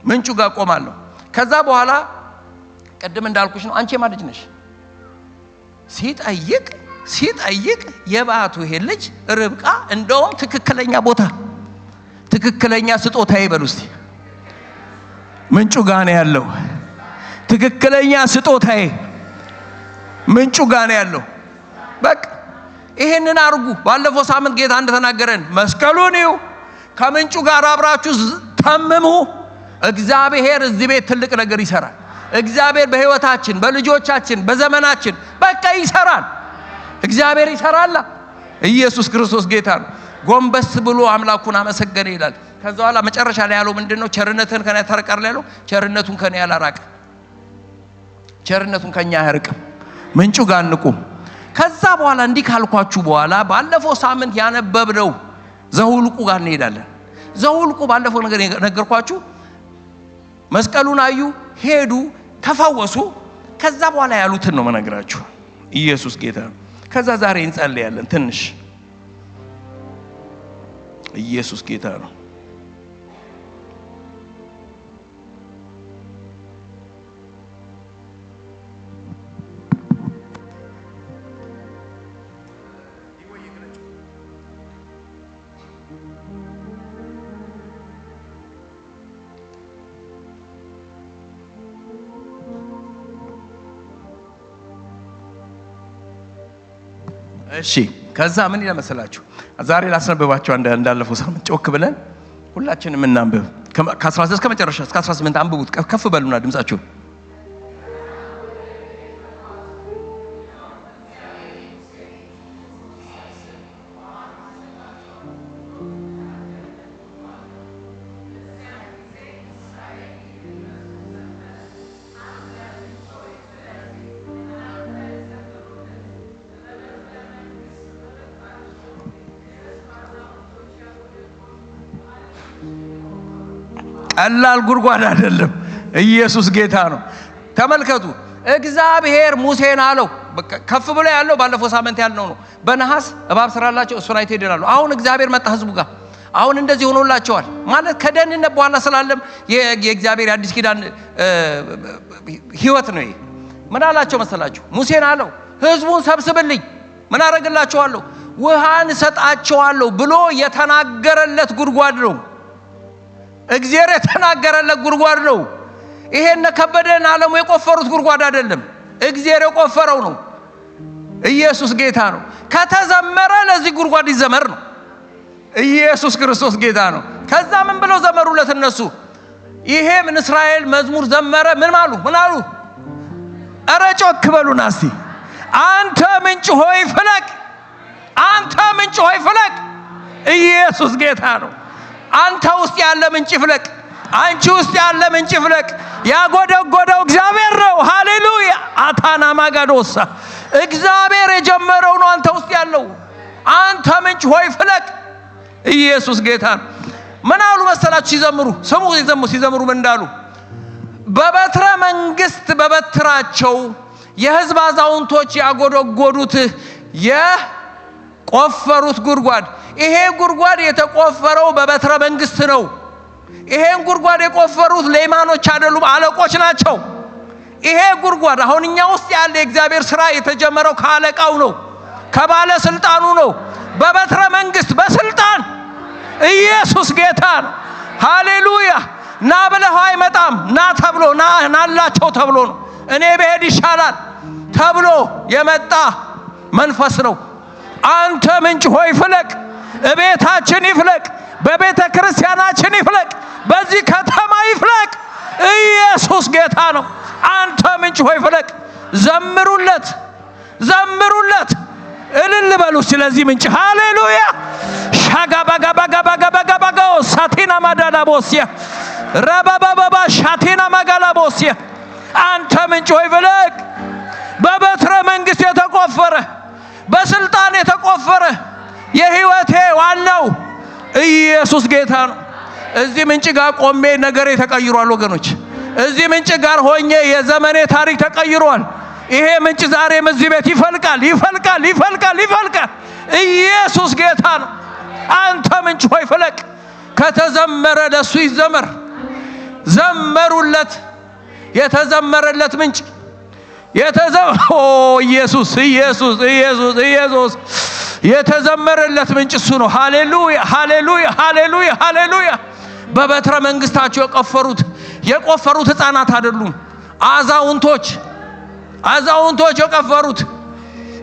ምንጩ ጋር ቆማለሁ። ከዛ በኋላ ቀደም እንዳልኩሽ ነው። አንቺ ማን ልጅ ነሽ? ሲጠይቅ የባቱ ይሄ ልጅ ርብቃ እንደውም ትክክለኛ ቦታ ትክክለኛ ስጦታ ይበሉ እስቲ። ምንጩ ጋር ነው ያለው። ትክክለኛ ስጦታዬ ምንጩ ጋር ነው ያለው። በቃ ይሄንን አርጉ። ባለፈው ሳምንት ጌታ እንደተናገረን መስቀሉን ይዩ፣ ከምንጩ ጋር አብራችሁ ተምሙ። እግዚአብሔር እዚህ ቤት ትልቅ ነገር ይሰራል። እግዚአብሔር በህይወታችን፣ በልጆቻችን፣ በዘመናችን በቃ ይሰራል። እግዚአብሔር ይሰራል። ኢየሱስ ክርስቶስ ጌታ ነው። ጎንበስ ብሎ አምላኩን አመሰገነ ይላል። ከዛ በኋላ መጨረሻ ላይ ያለው ምንድነው? ቸርነትን ከኔ ታርቀር ያለው ቸርነቱን ከኔ ያላራቀ ቸርነቱን ከኛ ያርቅም ምንጩ ጋር እንቁም። ከዛ በኋላ እንዲህ ካልኳችሁ በኋላ ባለፈው ሳምንት ያነበብነው ዘሁልቁ ጋር እንሄዳለን። ዘሁልቁ ባለፈው ነገር ነገርኳችሁ። መስቀሉን አዩ፣ ሄዱ፣ ተፈወሱ። ከዛ በኋላ ያሉትን ነው መነግራችሁ። ኢየሱስ ጌታ ነው። ከዛ ዛሬ እንጸልያለን ትንሽ። ኢየሱስ ጌታ ነው። እሺ ከዛ ምን ይለመሰላችሁ? ዛሬ ላስነበባችሁ እንዳለፈው ሳምንት ጮክ ብለን ሁላችንም እናንብብ። ከ16 እስከ መጨረሻ እስከ 18 አንብቡት። ከፍ በሉና ድምጻችሁ ቀላል ጉድጓድ አይደለም። ኢየሱስ ጌታ ነው። ተመልከቱ። እግዚአብሔር ሙሴን አለው፣ ከፍ ብሎ ያለው ባለፈው ሳምንት ያልነው ነው። በነሐስ እባብ ስራላቸው እሱን አይተው ይደናሉ። አሁን እግዚአብሔር መጣ ህዝቡ ጋር። አሁን እንደዚህ ሆኖላቸዋል ማለት ከደህንነት በኋላ ስላለም የእግዚአብሔር አዲስ ኪዳን ህይወት ነው። ምን አላቸው መሰላችሁ? ሙሴን አለው ህዝቡን ሰብስብልኝ፣ ምን አደርግላቸዋለሁ? ውሃን ሰጣቸዋለሁ ብሎ የተናገረለት ጉድጓድ ነው። እግዚአብሔር የተናገረለት ጉድጓድ ነው። ይሄን ከበደን ዓለሙ የቆፈሩት ጉድጓድ አይደለም፣ እግዚአብሔር የቆፈረው ነው። ኢየሱስ ጌታ ነው። ከተዘመረ ለዚህ ጉድጓድ ይዘመር ነው። ኢየሱስ ክርስቶስ ጌታ ነው። ከዛ ምን ብለው ዘመሩለት እነሱ? ይሄ ምን እስራኤል መዝሙር ዘመረ። ምን አሉ? ኧረ ጮክ በሉና እስቲ አንተ ምንጭ ሆይ ፍለቅ፣ አንተ ምንጭ ሆይ ፍለቅ። ኢየሱስ ጌታ ነው። አንተ ውስጥ ያለ ምንጭ ፍለቅ፣ አንቺ ውስጥ ያለ ምንጭ ፍለቅ። ያጎደጎደው እግዚአብሔር ነው። ሃሌሉያ አታና ማጋዶሳ እግዚአብሔር የጀመረው ነው አንተ ውስጥ ያለው። አንተ ምንጭ ሆይ ፍለቅ። ኢየሱስ ጌታ ነው። ምን አሉ መሰላችሁ ሲዘምሩ? ሲዘምሩ ምን እንዳሉ? በበትረ መንግስት በበትራቸው የሕዝብ አዛውንቶች ያጎደጎዱት የቆፈሩት ጉድጓድ። ይሄ ጉድጓድ የተቆፈረው በበትረ መንግስት ነው። ይሄን ጉድጓድ የቆፈሩት ሌማኖች አይደሉም፣ አለቆች ናቸው። ይሄ ጉድጓድ አሁን እኛ ውስጥ ያለ የእግዚአብሔር ሥራ የተጀመረው ከአለቃው ነው፣ ከባለ ስልጣኑ ነው። በበትረ መንግስት በስልጣን ኢየሱስ ጌታ ነው። ሃሌሉያ ና ብለው አይመጣም። ና ተብሎ ናላቸው ተብሎ ነው። እኔ ብሄድ ይሻላል ተብሎ የመጣ መንፈስ ነው። አንተ ምንጭ ሆይ ፍለቅ። እቤታችን ይፍለቅ፣ በቤተ ክርስቲያናችን ይፍለቅ፣ በዚህ ከተማ ይፍለቅ። ኢየሱስ ጌታ ነው። አንተ ምንጭ ሆይ ፍለቅ። ዘምሩለት፣ ዘምሩለት፣ እልል በሉ ስለዚህ ምንጭ። ሃሌሉያ ሻጋባጋባጋባጋባጋባጋ ሳቲና ማዳላቦሲያ ረባባባባ ሻቲና ማጋላቦሲያ አንተ ምንጭ ሆይ ፍለቅ። በበትረ መንግስት የተቆፈረ በስልጣን የተቆፈረ የህይወቴ ዋናው ኢየሱስ ጌታ ነው። እዚህ ምንጭ ጋር ቆሜ ነገሬ ተቀይሯል ወገኖች። እዚህ ምንጭ ጋር ሆኜ የዘመኔ ታሪክ ተቀይሯል። ይሄ ምንጭ ዛሬም እዚህ ቤት ይፈልቃል፣ ይፈልቃል፣ ይፈልቃል፣ ይፈልቃል። ኢየሱስ ጌታ ነው። አንተ ምንጭ ሆይ ፍለቅ። ከተዘመረ ለሱ ይዘመር። ዘመሩለት። የተዘመረለት ምንጭ ኢየሱስ ኢየሱስ ኢየሱስ ኢየሱስ የተዘመረለት ምንጭ እሱ ነው። ሃሌሉያ ሃሌሉያ ሃሌሉያ ሃሌሉያ። በበትረ መንግስታቸው የቆፈሩት ህፃናት አይደሉም፣ አዛውንቶች የቆፈሩት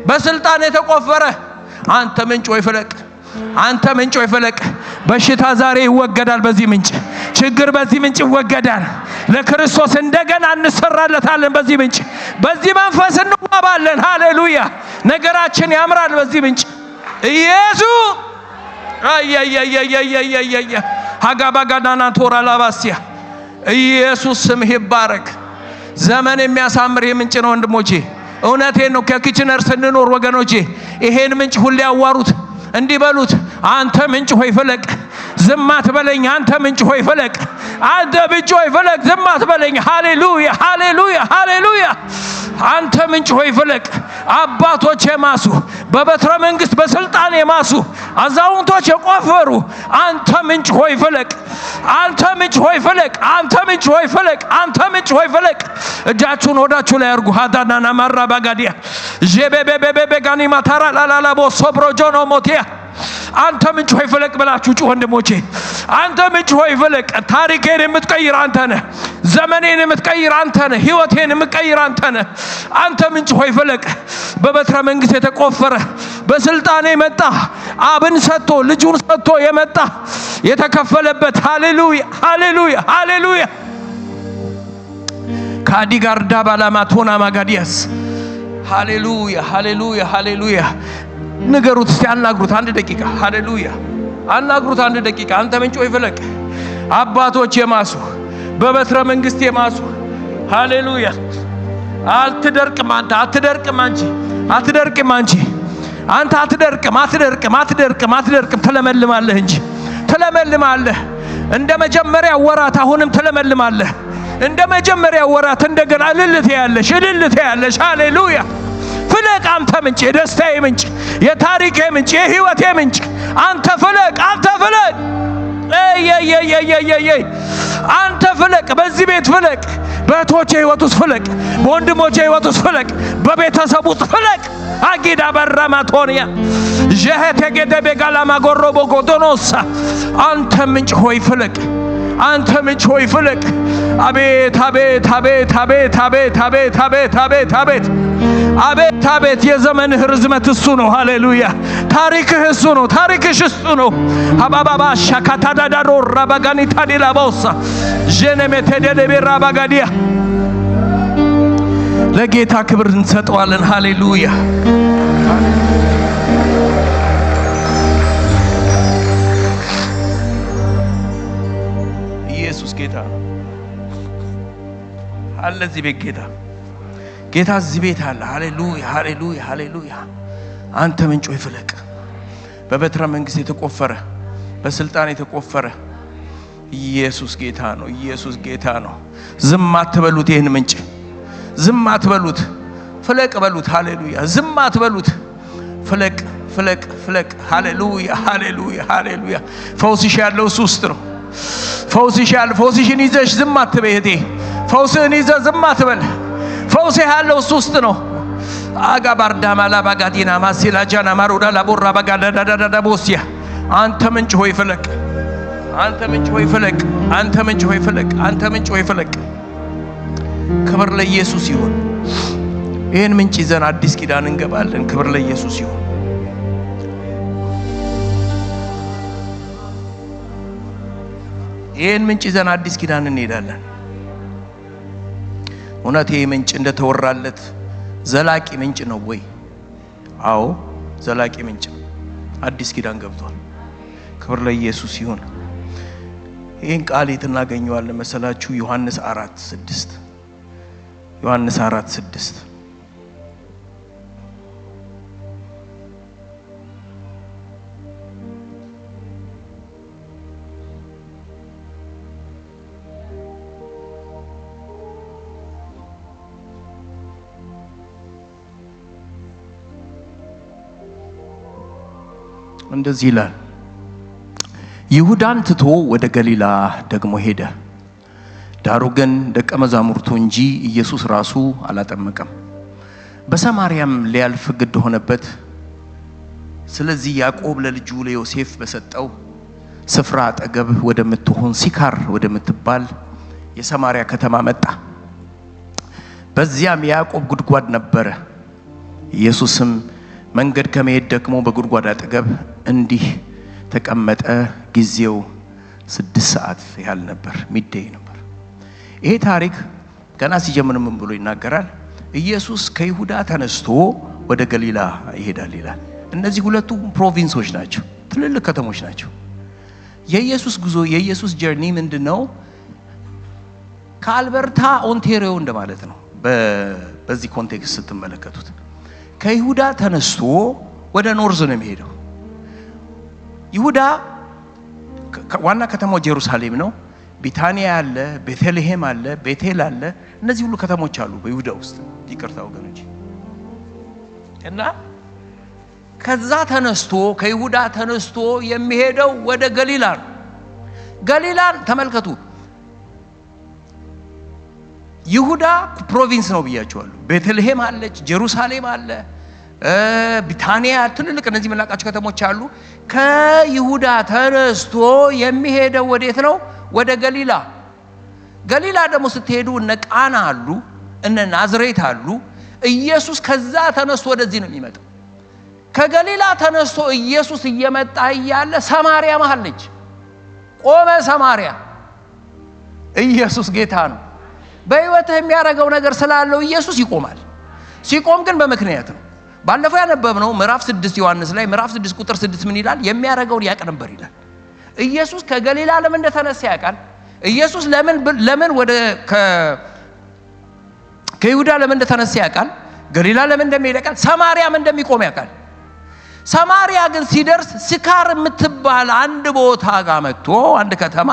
በስልጣን የተቆፈረ። አንተ ምንጭ ሆይ ፍለቅ፣ አንተ ምንጭ ሆይ ፍለቅ። በሽታ ዛሬ ይወገዳል በዚህ ምንጭ። ችግር በዚህ ምንጭ ይወገዳል። ለክርስቶስ እንደገና እንሰራለታለን በዚህ ምንጭ። በዚህ መንፈስ እንዋባለን። ሃሌሉያ ነገራችን ያምራል በዚህ ምንጭ። ኢየሱስ አያያያያያያያያ ሀጋባጋዳና ቶራ ላባሲያ ኢየሱስ ስምህ ይባረክ። ዘመን የሚያሳምር የምንጭ ነው ወንድሞቼ። እውነቴን ነው። ከኪችነር ስንኖር ወገኖቼ ይሄን ምንጭ ሁሌ ያዋሩት እንዲበሉት አንተ ምንጭ ሆይ ፍለቅ፣ ዝም አትበለኝ። አንተ ምንጭ ሆይ ፍለቅ፣ አንተ ምንጭ ሆይ ፍለቅ፣ ዝም አትበለኝ። ሃሌሉያ ሃሌሉያ ሃሌሉያ። አንተ ምንጭ ሆይ ፍለቅ። አባቶች የማሱ በበትረ መንግስት በስልጣን የማሱ አዛውንቶች የቆፈሩ አንተ ምንጭ ሆይ ፍለቅ፣ አንተ ምንጭ ሆይ ፍለቅ፣ አንተ ምንጭ ሆይ ፍለቅ፣ አንተ ምንጭ ሆይ ፍለቅ። እጃችሁን ወዳችሁ ላይ አርጉ። ሃዳናና ማራ ባጋዲያ ጄቤቤቤቤጋኒ ማታራ ላላላቦ ሶብሮጆኖ ሞቲያ አንተ ምንጭ ሆይ ፍለቅ ብላችሁ ጩኹ ወንድሞቼ። አንተ ምንጭ ሆይ ፍለቅ። ታሪኬን የምትቀይር አንተ ነህ። ዘመኔን የምትቀይር አንተ ነህ። ህይወቴን የምትቀይር አንተ ነህ። አንተ ምንጭ ሆይ ፍለቅ። በበትረ መንግስት የተቆፈረ በስልጣኔ የመጣ አብን ሰጥቶ ልጁን ሰጥቶ የመጣ የተከፈለበት ሃሌሉያ ሃሌሉያ ሃሌሉያ ካዲጋርዳ ባላማቶና ማጋዲያስ ሃሌሉያ ሃሌሉያ ሃሌሉያ። ንገሩት እስቲ፣ አናግሩት አንድ ደቂቃ። ሃሌሉያ አናግሩት አንድ ደቂቃ። አንተ ምንጭ ሆይ ፍለቅ። አባቶች የማሱ በበትረ መንግስት የማሱ ሃሌሉያ። አትደርቅም አንተ፣ አትደርቅም አንቺ፣ አትደርቅም አንቺ፣ አንተ አትደርቅም፣ አትደርቅም፣ አትደርቅም፣ አትደርቅም። ትለመልማለህ እንጂ ትለመልማለህ። እንደ መጀመሪያ ወራት አሁንም ትለመልማለህ። እንደ መጀመሪያ ወራት እንደገና እልልት ያለሽ እልልት ያለሽ ሃሌሉያ። ፍለቅ አንተ ምንጭ፣ የደስታዬ ምንጭ፣ የታሪኬ ምንጭ፣ የህይወቴ ምንጭ አንተ ፍለቅ፣ አንተ ፍለቅ። አንተ ፍለቅ። በዚህ ቤት ፍለቅ። በእህቶቼ ህይወት ውስጥ ፍለቅ። በወንድሞቼ ህይወት ውስጥ ፍለቅ። በቤተሰብ ውስጥ ፍለቅ። አጊዳ በራማቶኒያ ጀሄቴ ገደቤ ጋላማ ጎሮቦ ጎዶኖሳ አንተ ምንጭ ሆይ ፍለቅ። አንተ ምንጭ ሆይ ፍለቅ። አቤት አቤት አቤት አቤት አቤት አቤት አቤት አቤት አቤት አቤት አቤት። የዘመንህ ርዝመት እሱ ነው። ሃሌሉያ። ታሪክህ እሱ ነው። ታሪክሽ እሱ ነው። አባባባ ሻካታዳዳሮ ራባጋኒ ታዲላ ቦሳ ጀነሜቴ ደደቤ ራባጋዲያ። ለጌታ ክብር እንሰጠዋለን። ሃሌሉያ። ኢየሱስ ጌታ ነው አለ። እዚህ ቤት ጌታ እዚህ ቤት አለ። ሃሌሉያ ሃሌሉያ ሃሌሉያ። አንተ ምንጭ ሆይ ፍለቅ። በበትረ መንግስት የተቆፈረ በስልጣን የተቆፈረ ኢየሱስ ጌታ ነው። ኢየሱስ ጌታ ነው። ዝም አትበሉት። ይህን ምንጭ ዝም አትበሉት። ፍለቅ በሉት። ሃሌሉያ። ዝም አትበሉት። ፍለቅ ፍለቅ ፍለቅ። ሃሌሉያ ሃሌሉያ ሃሌሉያ። ፈውስሽ ያለው እሱ ውስጥ ነው። ፈውስሽ ያለው ፈውስሽን ይዘሽ ዝም አትበይ እህቴ። ፈውስህን ይዘህ ዝም አትበል። ፈውስ ያለው እሱ ውስጥ ነው። አጋባርዳ ማላባጋዲና ማሲላጃና ማሩዳ ላቦራ ባጋዳዳዳዳ ቦሲያ አንተ ምንጭ ሆይ ፍለቅ። አንተ ምንጭ ሆይ ፍለቅ። አንተ ምንጭ ሆይ ፍለቅ። አንተ ምንጭ ሆይ ፍለቅ። ክብር ለኢየሱስ ይሁን። ይህን ምንጭ ይዘን አዲስ ኪዳን እንገባለን። ክብር ለኢየሱስ ይሁን። ይህን ምንጭ ይዘን አዲስ ኪዳን እንሄዳለን። እውነት ይህ ምንጭ እንደተወራለት ዘላቂ ምንጭ ነው ወይ? አዎ ዘላቂ ምንጭ። አዲስ ኪዳን ገብቷል። ክብር ለኢየሱስ ይሁን። ይህን ቃል የት እናገኘዋለን መሰላችሁ? ዮሐንስ 4:6 ዮሐንስ 4:6 እንደዚህ ይላል። ይሁዳን ትቶ ወደ ገሊላ ደግሞ ሄደ። ዳሩ ግን ደቀ መዛሙርቱ እንጂ ኢየሱስ ራሱ አላጠመቀም። በሰማርያም ሊያልፍ ግድ ሆነበት። ስለዚህ ያዕቆብ ለልጁ ለዮሴፍ በሰጠው ስፍራ አጠገብ ወደምትሆን ሲካር ወደምትባል የሰማርያ ከተማ መጣ። በዚያም ያዕቆብ ጉድጓድ ነበረ። ኢየሱስም መንገድ ከመሄድ ደክሞ በጉድጓድ አጠገብ እንዲህ ተቀመጠ። ጊዜው 6 ሰዓት ያህል ነበር፣ ሚዴይ ነበር። ይሄ ታሪክ ገና ሲጀምር ምን ብሎ ይናገራል? ኢየሱስ ከይሁዳ ተነስቶ ወደ ገሊላ ይሄዳል ይላል። እነዚህ ሁለቱ ፕሮቪንሶች ናቸው። ትልልቅ ከተሞች ናቸው። የኢየሱስ ጉዞ የኢየሱስ ጀርኒ ምንድነው? ከአልበርታ ኦንታሪዮ እንደማለት ነው። በዚህ ኮንቴክስት ስትመለከቱት ከይሁዳ ተነስቶ ወደ ኖርዝ ነው የሚሄደው። ይሁዳ ዋና ከተማው ኢየሩሳሌም ነው። ቢታንያ አለ፣ ቤተልሔም አለ፣ ቤቴል አለ። እነዚህ ሁሉ ከተሞች አሉ በይሁዳ ውስጥ። ይቅርታ ወገኖች። እና ከዛ ተነስቶ ከይሁዳ ተነስቶ የሚሄደው ወደ ገሊላ ነው። ገሊላን ተመልከቱ። ይሁዳ ፕሮቪንስ ነው ብያቸዋለሁ። ቤተልሔም አለች፣ ኢየሩሳሌም አለ፣ ቢታንያ፣ ትልልቅ እነዚህ የምናውቃቸው ከተሞች አሉ። ከይሁዳ ተነስቶ የሚሄደው ወዴት ነው? ወደ ገሊላ። ገሊላ ደግሞ ስትሄዱ እነ ቃና አሉ፣ እነ ናዝሬት አሉ። ኢየሱስ ከዛ ተነስቶ ወደዚህ ነው የሚመጣው። ከገሊላ ተነስቶ ኢየሱስ እየመጣ እያለ ሰማርያ መሃል ነች። ቆመ ሰማርያ። ኢየሱስ ጌታ ነው። በህይወትህ የሚያደርገው ነገር ስላለው ኢየሱስ ይቆማል። ሲቆም ግን በምክንያት ነው። ባለፈው ያነበብነው ምዕራፍ 6 ዮሐንስ ላይ ምዕራፍ 6 ቁጥር 6 ምን ይላል? የሚያደርገውን ያውቅ ነበር ይላል። ኢየሱስ ከገሊላ ለምን እንደተነሳ ያውቃል። ኢየሱስ ለምን ወደ ከይሁዳ ለምን እንደተነሳ ያውቃል። ገሊላ ለምን እንደሚሄድ ያውቃል። ሰማርያም እንደሚቆም ያውቃል። ሰማርያ ግን ሲደርስ ስካር የምትባል አንድ ቦታ ጋር መጥቶ አንድ ከተማ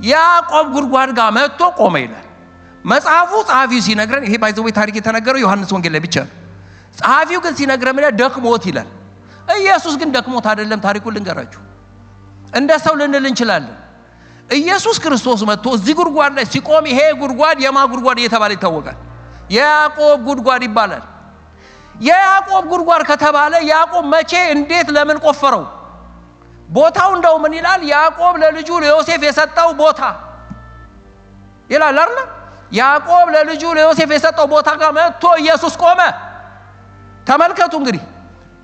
ያዕቆብ ጉድጓድ ጋር መጥቶ ቆመ ይላል መጽሐፉ። ጸሐፊው ሲነግረን ይሄ ባይዘው ታሪክ የተነገረው ዮሐንስ ወንጌል ላይ ብቻ ነው። ጸሐፊው ግን ሲነግረን ደክሞት ይላል። ኢየሱስ ግን ደክሞት አይደለም። ታሪኩን ልንገራችሁ። እንደ ሰው ልንል እንችላለን። ኢየሱስ ክርስቶስ መጥቶ እዚህ ጉድጓድ ላይ ሲቆም ይሄ ጉድጓድ የማ ጉድጓድ እየተባለ ይታወቃል? የያዕቆብ ጉድጓድ ይባላል። የያዕቆብ ጉድጓድ ከተባለ ያዕቆብ መቼ፣ እንዴት፣ ለምን ቆፈረው? ቦታው እንደው ምን ይላል? ያዕቆብ ለልጁ ለዮሴፍ የሰጠው ቦታ ይላል አይደል? ያዕቆብ ለልጁ ለዮሴፍ የሰጠው ቦታ ጋር መጥቶ ኢየሱስ ቆመ። ተመልከቱ እንግዲህ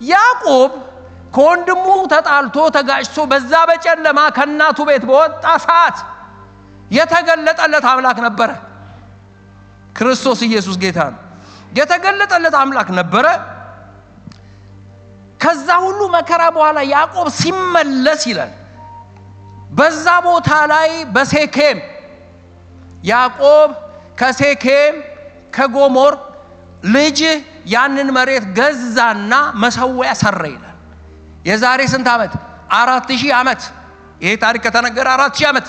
ያዕቆብ ከወንድሙ ተጣልቶ ተጋጭቶ በዛ በጨለማ ከእናቱ ቤት በወጣ ሰዓት የተገለጠለት አምላክ ነበረ። ክርስቶስ ኢየሱስ ጌታ ነው። የተገለጠለት አምላክ ነበረ። ከዛ ሁሉ መከራ በኋላ ያዕቆብ ሲመለስ ይላል በዛ ቦታ ላይ በሴኬም ያዕቆብ ከሴኬም ከጎሞር ልጅ ያንን መሬት ገዛና መሰዊያ ሰራ ይላል። የዛሬ ስንት ዓመት? 4000 ዓመት። ይሄ ታሪክ ከተነገረ 4000 ዓመት።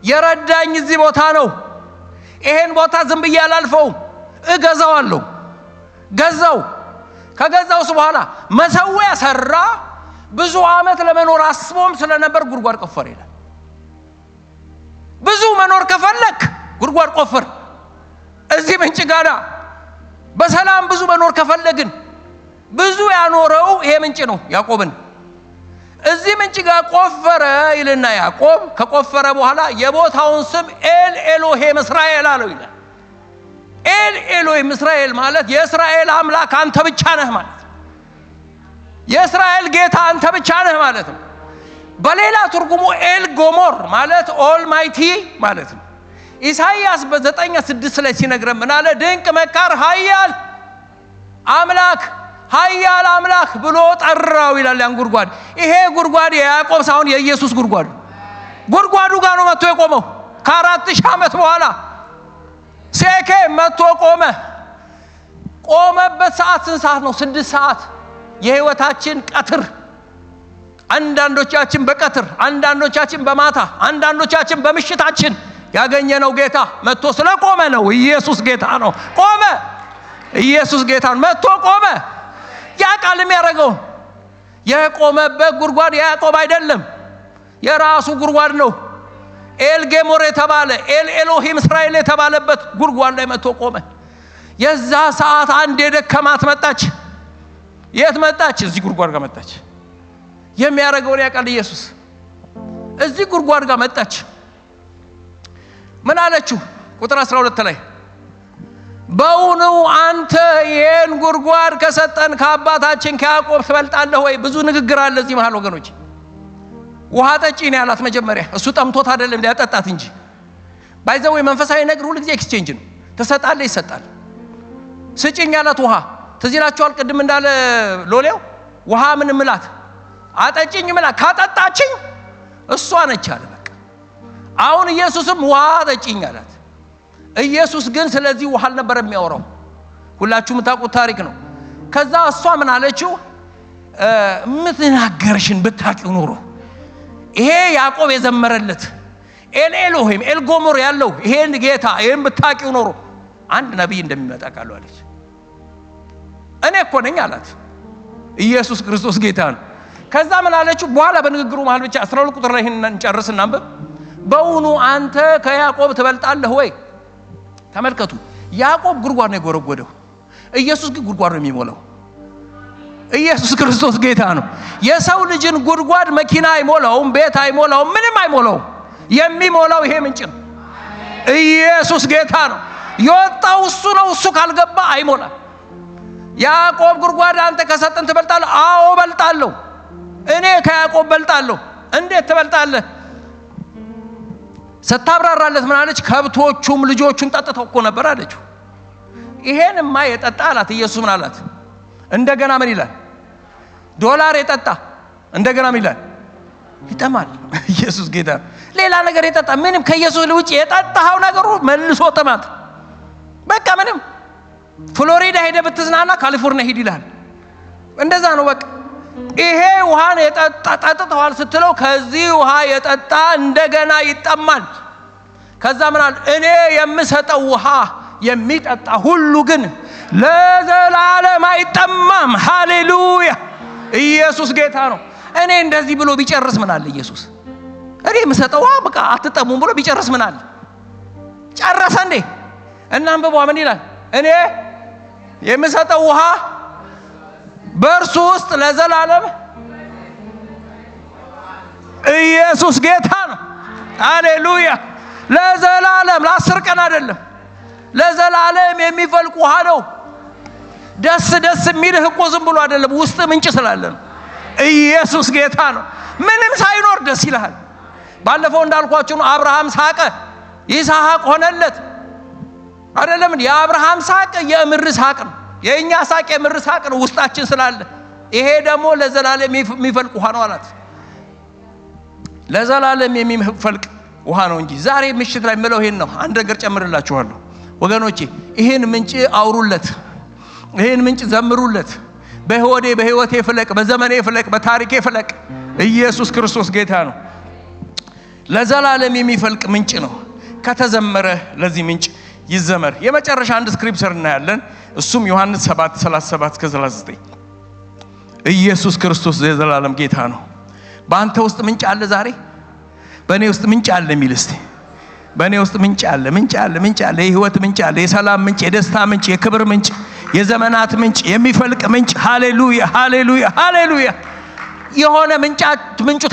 የረዳኝ እዚህ ቦታ ነው። ይሄን ቦታ ዝም ብዬ አላልፈውም፣ እገዛዋለሁ። ገዛው። ከገዛውስ በኋላ መሰዊያ ሰራ። ብዙ ዓመት ለመኖር አስቦም ስለነበር ጉድጓድ ቆፈረ ይላል። ብዙ መኖር ከፈለክ ጉድጓድ ቆፍር። እዚህ ምንጭ ጋር በሰላም ብዙ መኖር ከፈለግን ብዙ ያኖረው ይሄ ምንጭ ነው። ያዕቆብን እዚህ ምንጭ ጋር ቆፈረ ይልና ያዕቆብ ከቆፈረ በኋላ የቦታውን ስም ኤል ኤሎሄም እስራኤል አለው ይላል። ኤል ኤሎሄም እስራኤል ማለት የእስራኤል አምላክ አንተ ብቻ ነህ ማለት ነው። የእስራኤል ጌታ አንተ ብቻ ነህ ማለት ነው። በሌላ ትርጉሙ ኤል ጎሞር ማለት ኦልማይቲ ማለት ነው። ኢሳይያስ በ9:6 ላይ ሲነግረን ምን አለ? ድንቅ መካር ኃያል አምላክ ኃያል አምላክ ብሎ ጠራው ይላል። ያን ጉድጓድ ይሄ ጉድጓድ የያዕቆብ ሳይሆን የኢየሱስ ጉድጓድ። ጉድጓዱ ጋር ነው መጥቶ የቆመው። ከ4000 ዓመት በኋላ ሴኬም መጥቶ ቆመ። ቆመበት ሰዓት ስንት ሰዓት ነው? 6 ሰዓት። የህይወታችን ቀትር። አንዳንዶቻችን በቀትር፣ አንዳንዶቻችን በማታ፣ አንዳንዶቻችን በምሽታችን ያገኘነው ጌታ መጥቶ ስለቆመ ነው። ኢየሱስ ጌታ ነው። ቆመ። ኢየሱስ ጌታ ነው። መጥቶ ቆመ። ያ ቃል የሚያደርገው የቆመበት ጉድጓድ የያዕቆብ አይደለም፣ የራሱ ጉድጓድ ነው። ኤል ጌሞር የተባለ ኤል ኤሎሂም እስራኤል የተባለበት ጉድጓድ ላይ መጥቶ ቆመ። የዛ ሰዓት አንድ የደከማት መጣች። የት መጣች? እዚህ ጉድጓድ ጋር መጣች። የሚያደርገውን ያውቃል ኢየሱስ። እዚህ ጉድጓድ ጋር መጣች። ምን አለችው? ቁጥር 12 ላይ በእውኑ አንተ ይህን ጉድጓድ ከሰጠን ከአባታችን ከያዕቆብ ትበልጣለህ ወይ? ብዙ ንግግር አለ እዚህ መሃል ወገኖች። ውሃ ጠጪ ነው ያላት መጀመሪያ። እሱ ጠምቶት አይደለም ሊያጠጣት እንጂ። ባይዘው መንፈሳዊ ነገር ሁሉ ጊዜ ኤክስቼንጅ ነው። ትሰጣለህ፣ ይሰጣል። ስጭኝ ያላት ውሃ ትዝ ይላችኋል። ቅድም እንዳለ ሎሌው ውሃ ምን ምላት አጠጪኝ ብላ ካጠጣችኝ እሷ ነች አለ። በቃ አሁን ኢየሱስም ውሃ አጠጪኝ አላት። ኢየሱስ ግን ስለዚህ ውሃ አልነበረ የሚያወራው፣ ሁላችሁም ታውቁት ታሪክ ነው። ከዛ እሷ ምን አለችው? ምትናገርሽን ብታቂው ኖሮ ይሄ ያዕቆብ የዘመረለት ኤልኤሎሂም ኤልጎሞር ያለው ይሄን ጌታ ይሄን ብታቂው ኖሮ አንድ ነብይ እንደሚመጣ ቃሉ አለች። እኔ እኮ ነኝ አላት። ኢየሱስ ክርስቶስ ጌታ ነው። ከዛ ምን አለችው? በኋላ በንግግሩ መሃል ብቻ 12 ቁጥር ላይ እንጨርስና አንብብ። በእውኑ አንተ ከያዕቆብ ትበልጣለህ ወይ? ተመልከቱ፣ ያዕቆብ ጉድጓድ ነው የጎረጎደው፣ ኢየሱስ ግን ጉድጓድ ነው የሚሞላው። ኢየሱስ ክርስቶስ ጌታ ነው። የሰው ልጅን ጉድጓድ መኪና አይሞላውም፣ ቤት አይሞላውም፣ ምንም አይሞላውም። የሚሞላው ይሄ ምንጭ ነው። ኢየሱስ ጌታ ነው። የወጣው እሱ ነው። እሱ ካልገባ አይሞላም። ያዕቆብ ጉድጓድ አንተ ከሰጠን ትበልጣለህ? አዎ በልጣለሁ። እኔ ከያዕቆብ በልጣለሁ። እንዴት ትበልጣለህ? ስታብራራለት ምን አለች? ከብቶቹም ልጆቹም ጠጥተው እኮ ነበር አለችው። ይሄንማ የጠጣ አላት። ኢየሱስ ምን አላት? እንደገና ምን ይላል? ዶላር የጠጣ እንደገና ምን ይላል? ይጠማል። ኢየሱስ ጌታ። ሌላ ነገር የጠጣ ምንም ከኢየሱስ ውጭ የጠጣው ነገር መልሶ ጥማት። በቃ ምንም ፍሎሪዳ ሄደ ብትዝናና ካሊፎርኒያ ሂድ ይላል። እንደዛ ነው በቃ። ይሄ ውሃን የጠጣ ጠጥተዋል ስትለው ከዚህ ውሃ የጠጣ እንደገና ይጠማል። ከዛ ምን አለ? እኔ የምሰጠው ውሃ የሚጠጣ ሁሉ ግን ለዘላለም አይጠማም። ሃሌሉያ! ኢየሱስ ጌታ ነው። እኔ እንደዚህ ብሎ ቢጨርስ ምን አለ ኢየሱስ? እኔ የምሰጠው ውሃ በቃ አትጠሙም ብሎ ቢጨርስ ምን አለ? ጨረሰ እንዴ? እና አንብቧ ምን ይላል? እኔ የምሰጠው ውሃ በእርሱ ውስጥ ለዘላለም። ኢየሱስ ጌታ ነው። ሃሌሉያ! ለዘላለም ለ10 ቀን አይደለም፣ ለዘላለም የሚፈልቅ ውሃ ነው። ደስ ደስ የሚልህ እኮ ዝም ብሎ አይደለም፣ ውስጥ ምንጭ ስላለ ነው። ኢየሱስ ጌታ ነው። ምንም ሳይኖር ደስ ይልሃል። ባለፈው እንዳልኳችሁ ነው። አብርሃም ሳቀ፣ ይስሐቅ ሆነለት አይደለም? የአብርሃም ሳቅ የምር ሳቅ ነው። የኛ ሳቅ የምር ሳቅ ነው ውስጣችን ስላለ። ይሄ ደግሞ ለዘላለም የሚፈልቅ ውሃ ነው አላት። ለዘላለም የሚፈልቅ ውሃ ነው እንጂ ዛሬ ምሽት ላይ ምለው ይሄን ነው። አንድ ነገር ጨምርላችኋለሁ ወገኖቼ። ይሄን ምንጭ አውሩለት፣ ይሄን ምንጭ ዘምሩለት። በህይወቴ ፍለቅ፣ በዘመኔ ፍለቅ፣ በታሪኬ ፍለቅ። ኢየሱስ ክርስቶስ ጌታ ነው። ለዘላለም የሚፈልቅ ምንጭ ነው። ከተዘመረ ለዚህ ምንጭ ይዘመር። የመጨረሻ አንድ ስክሪፕቸር እናያለን። እሱም ዮሐንስ 7:37-39 ኢየሱስ ክርስቶስ የዘላለም ጌታ ነው። በአንተ ውስጥ ምንጭ አለ ዛሬ? በእኔ ውስጥ ምንጭ አለ የሚል እስቲ። በእኔ ውስጥ ምንጭ አለ፣ ምንጭ አለ፣ ምንጭ አለ። የህይወት ምንጭ አለ፣ የሰላም ምንጭ፣ የደስታ ምንጭ፣ የክብር ምንጭ፣ የዘመናት ምንጭ፣ የሚፈልቅ ምንጭ። ሃሌሉያ፣ ሃሌሉያ፣ ሃሌሉያ። የሆነ ምንጩ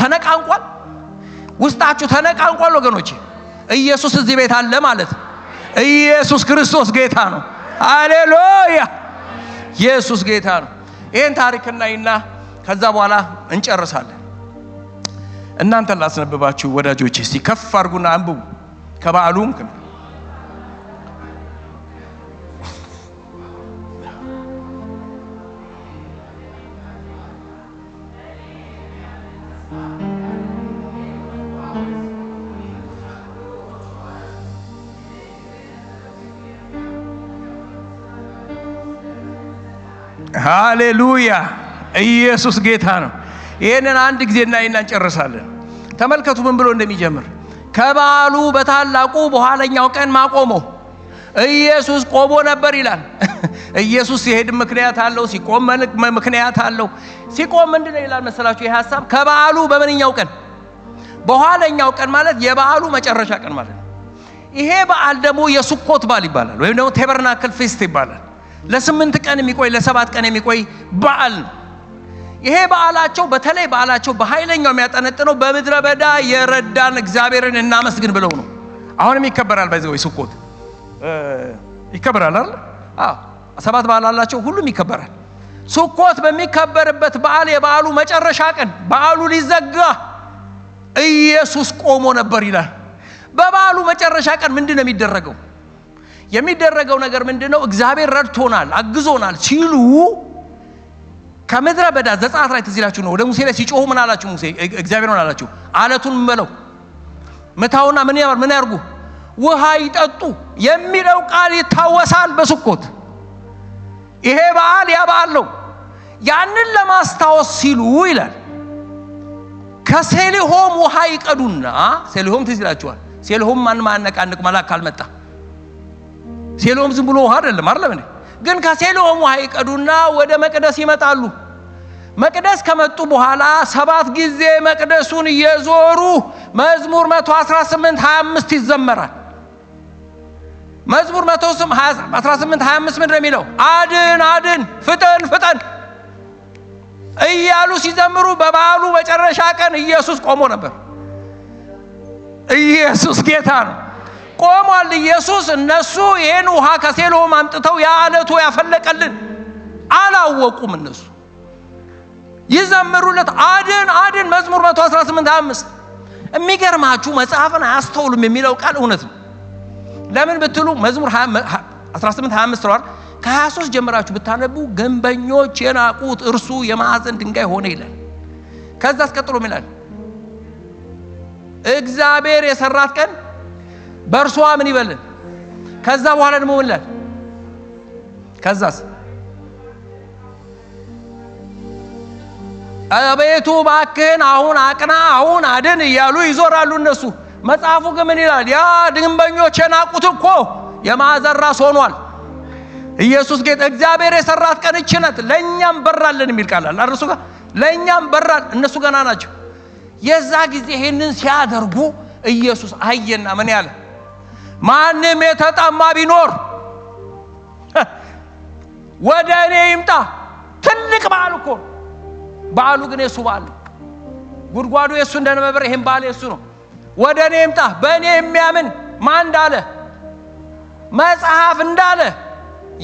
ተነቃንቋል፣ ውስጣችሁ ተነቃንቋል ወገኖቼ። ኢየሱስ እዚህ ቤት አለ ማለት ነው። ኢየሱስ ክርስቶስ ጌታ ነው። ሃሌሉያ! ኢየሱስ ጌታ ነው። ይሄን ታሪክ እናይና ከዛ በኋላ እንጨርሳለን። እናንተን ላስነብባችሁ ወዳጆቼ። እስቲ ከፍ አድርጉና አንብቡ። ከበዓሉም ሃሌሉያ! ኢየሱስ ጌታ ነው። ይሄንን አንድ ጊዜ እናይና እንጨርሳለን። ተመልከቱ ምን ብሎ እንደሚጀምር። ከበዓሉ በታላቁ በኋለኛው ቀን ማቆሞ ኢየሱስ ቆሞ ነበር ይላል። ኢየሱስ ሲሄድ ምክንያት አለው፣ ሲቆም ምክንያት አለው። ሲቆም ምንድነው ይላል መሰላችሁ? ይሄ ሐሳብ ከበዓሉ በምንኛው ቀን? በኋለኛው ቀን ማለት የበዓሉ መጨረሻ ቀን ማለት ነው። ይሄ በዓል ደግሞ የሱኮት በዓል ይባላል፣ ወይም ደግሞ ቴበርናክል ፌስት ይባላል። ለ8 ቀን የሚቆይ ለ7 ቀን የሚቆይ በዓል ነው። ይሄ በዓላቸው በተለይ በዓላቸው በኃይለኛው የሚያጠነጥነው በምድረ በዳ የረዳን እግዚአብሔርን እናመስግን ብለው ነው። አሁንም ይከበራል። ባይዘው ሱኮት ይከበራል አይደል? አዎ 7 በዓል አላቸው፣ ሁሉም ይከበራል። ሱኮት በሚከበርበት በዓል የበዓሉ መጨረሻ ቀን በዓሉ ሊዘጋ ኢየሱስ ቆሞ ነበር ይላል። በበዓሉ መጨረሻ ቀን ምንድነው የሚደረገው? የሚደረገው ነገር ምንድነው? እግዚአብሔር ረድቶናል፣ አግዞናል ሲሉ ከምድረ በዳ ዘጸአት ላይ ትዝ ይላችሁ ነው። ወደ ሙሴ ላይ ሲጮሁ ምን አላችሁ? ሙሴ እግዚአብሔር ምን አላችሁ? አለቱን በለው ምታውና ምን ያርጉ? ውሃ ይጠጡ የሚለው ቃል ይታወሳል በስኮት። ይሄ በዓል ያ በዓል ነው። ያንን ለማስታወስ ሲሉ ይላል ከሴሊሆም ውሃ ይቀዱና፣ ሴሊሆም ትዝ ይላችኋል። ሴሊሆም ማንም አነቃንቅ መልአክ ካልመጣ ሴሊሆም ዝም ብሎ ውሃ አይደለም እንዴ? ግን ከሴሊሆም ውሃ ይቀዱና ወደ መቅደስ ይመጣሉ። መቅደስ ከመጡ በኋላ 7 ጊዜ መቅደሱን እየዞሩ መዝሙር 118 25 ይዘመራል። መዝሙር 118 25 ምንድነው የሚለው? አድን አድን ፍጠን ፍጠን እያሉ ሲዘምሩ በበዓሉ መጨረሻ ቀን ኢየሱስ ቆሞ ነበር። ኢየሱስ ጌታ ነው። ቆሟል ኢየሱስ። እነሱ ይሄን ውሃ ከሴሎም አምጥተው ያለቱ ያፈለቀልን አላወቁም። እነሱ ይዘምሩለት አድን አድን መዝሙር 118 25። የሚገርማችሁ መጽሐፍን አያስተውሉም የሚለው ቃል እውነት ነው። ለምን ብትሉ መዝሙር 18 25 ነው። ከ23 ጀምራችሁ ብታነቡ ግንበኞች የናቁት እርሱ የማዕዘን ድንጋይ ሆነ ይላል። ከዛ አስቀጥሎ ይላል እግዚአብሔር የሰራት ቀን በእርሷ ምን ይበልን። ከዛ በኋላ ደግሞ ምን ይላል? ከዛስ አቤቱ ባክህን አሁን አቅና አሁን አድን እያሉ ይዞራሉ እነሱ። መጽሐፉ ግን ምን ይላል? ያ ግንበኞች የናቁት እኮ የማዕዘን ራስ ሆኗል። ኢየሱስ ጌታ እግዚአብሔር የሰራት ቀን እቺ ናት፣ ለኛም በራልን የሚል ቃል አለ። እርሱ ጋር ለኛም በራል፣ እነሱ ገና ናቸው። የዛ ጊዜ ይሄንን ሲያደርጉ ኢየሱስ አየና ምን ያለ? ማንም የተጠማ ቢኖር ወደ እኔ ይምጣ። ትልቅ በዓል እኮ በዓሉ ግን የሱ በዓል፣ ጉድጓዱ የሱ እንደነበረ ይሄን በዓል የሱ ነው። ወደ እኔ ይምጣ፣ በእኔ የሚያምን ማን እንዳለ መጽሐፍ እንዳለ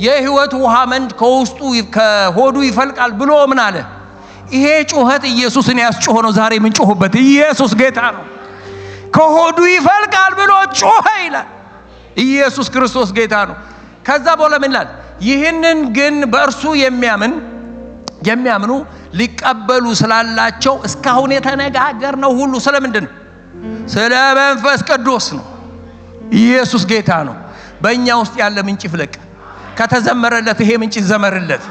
የሕይወት ውሃ መንድ ከውስጡ ከሆዱ ይፈልቃል ብሎ ምን አለ? ይሄ ጩኸት ኢየሱስን ያስጮኸ ነው። ዛሬ ምን ጮህበት? ኢየሱስ ጌታ ነው። ከሆዱ ይፈልቃል ብሎ ጮኸ ይላል። ኢየሱስ ክርስቶስ ጌታ ነው። ከዛ በኋላ ምን ይላል? ይህንን ግን በእርሱ የሚያምኑ ሊቀበሉ ስላላቸው እስካሁን የተነጋገርነው ሁሉ ስለምንድን ነው? ስለ መንፈስ ቅዱስ ነው። ኢየሱስ ጌታ ነው። በእኛ ውስጥ ያለ ምንጭ ይፍለቅ። ከተዘመረለት ይሄ ምንጭ ይዘመርለት።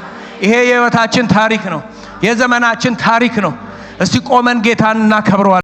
ይሄ የሕይወታችን ታሪክ ነው። የዘመናችን ታሪክ ነው። እስቲ ቆመን ጌታን እናከብረዋለን።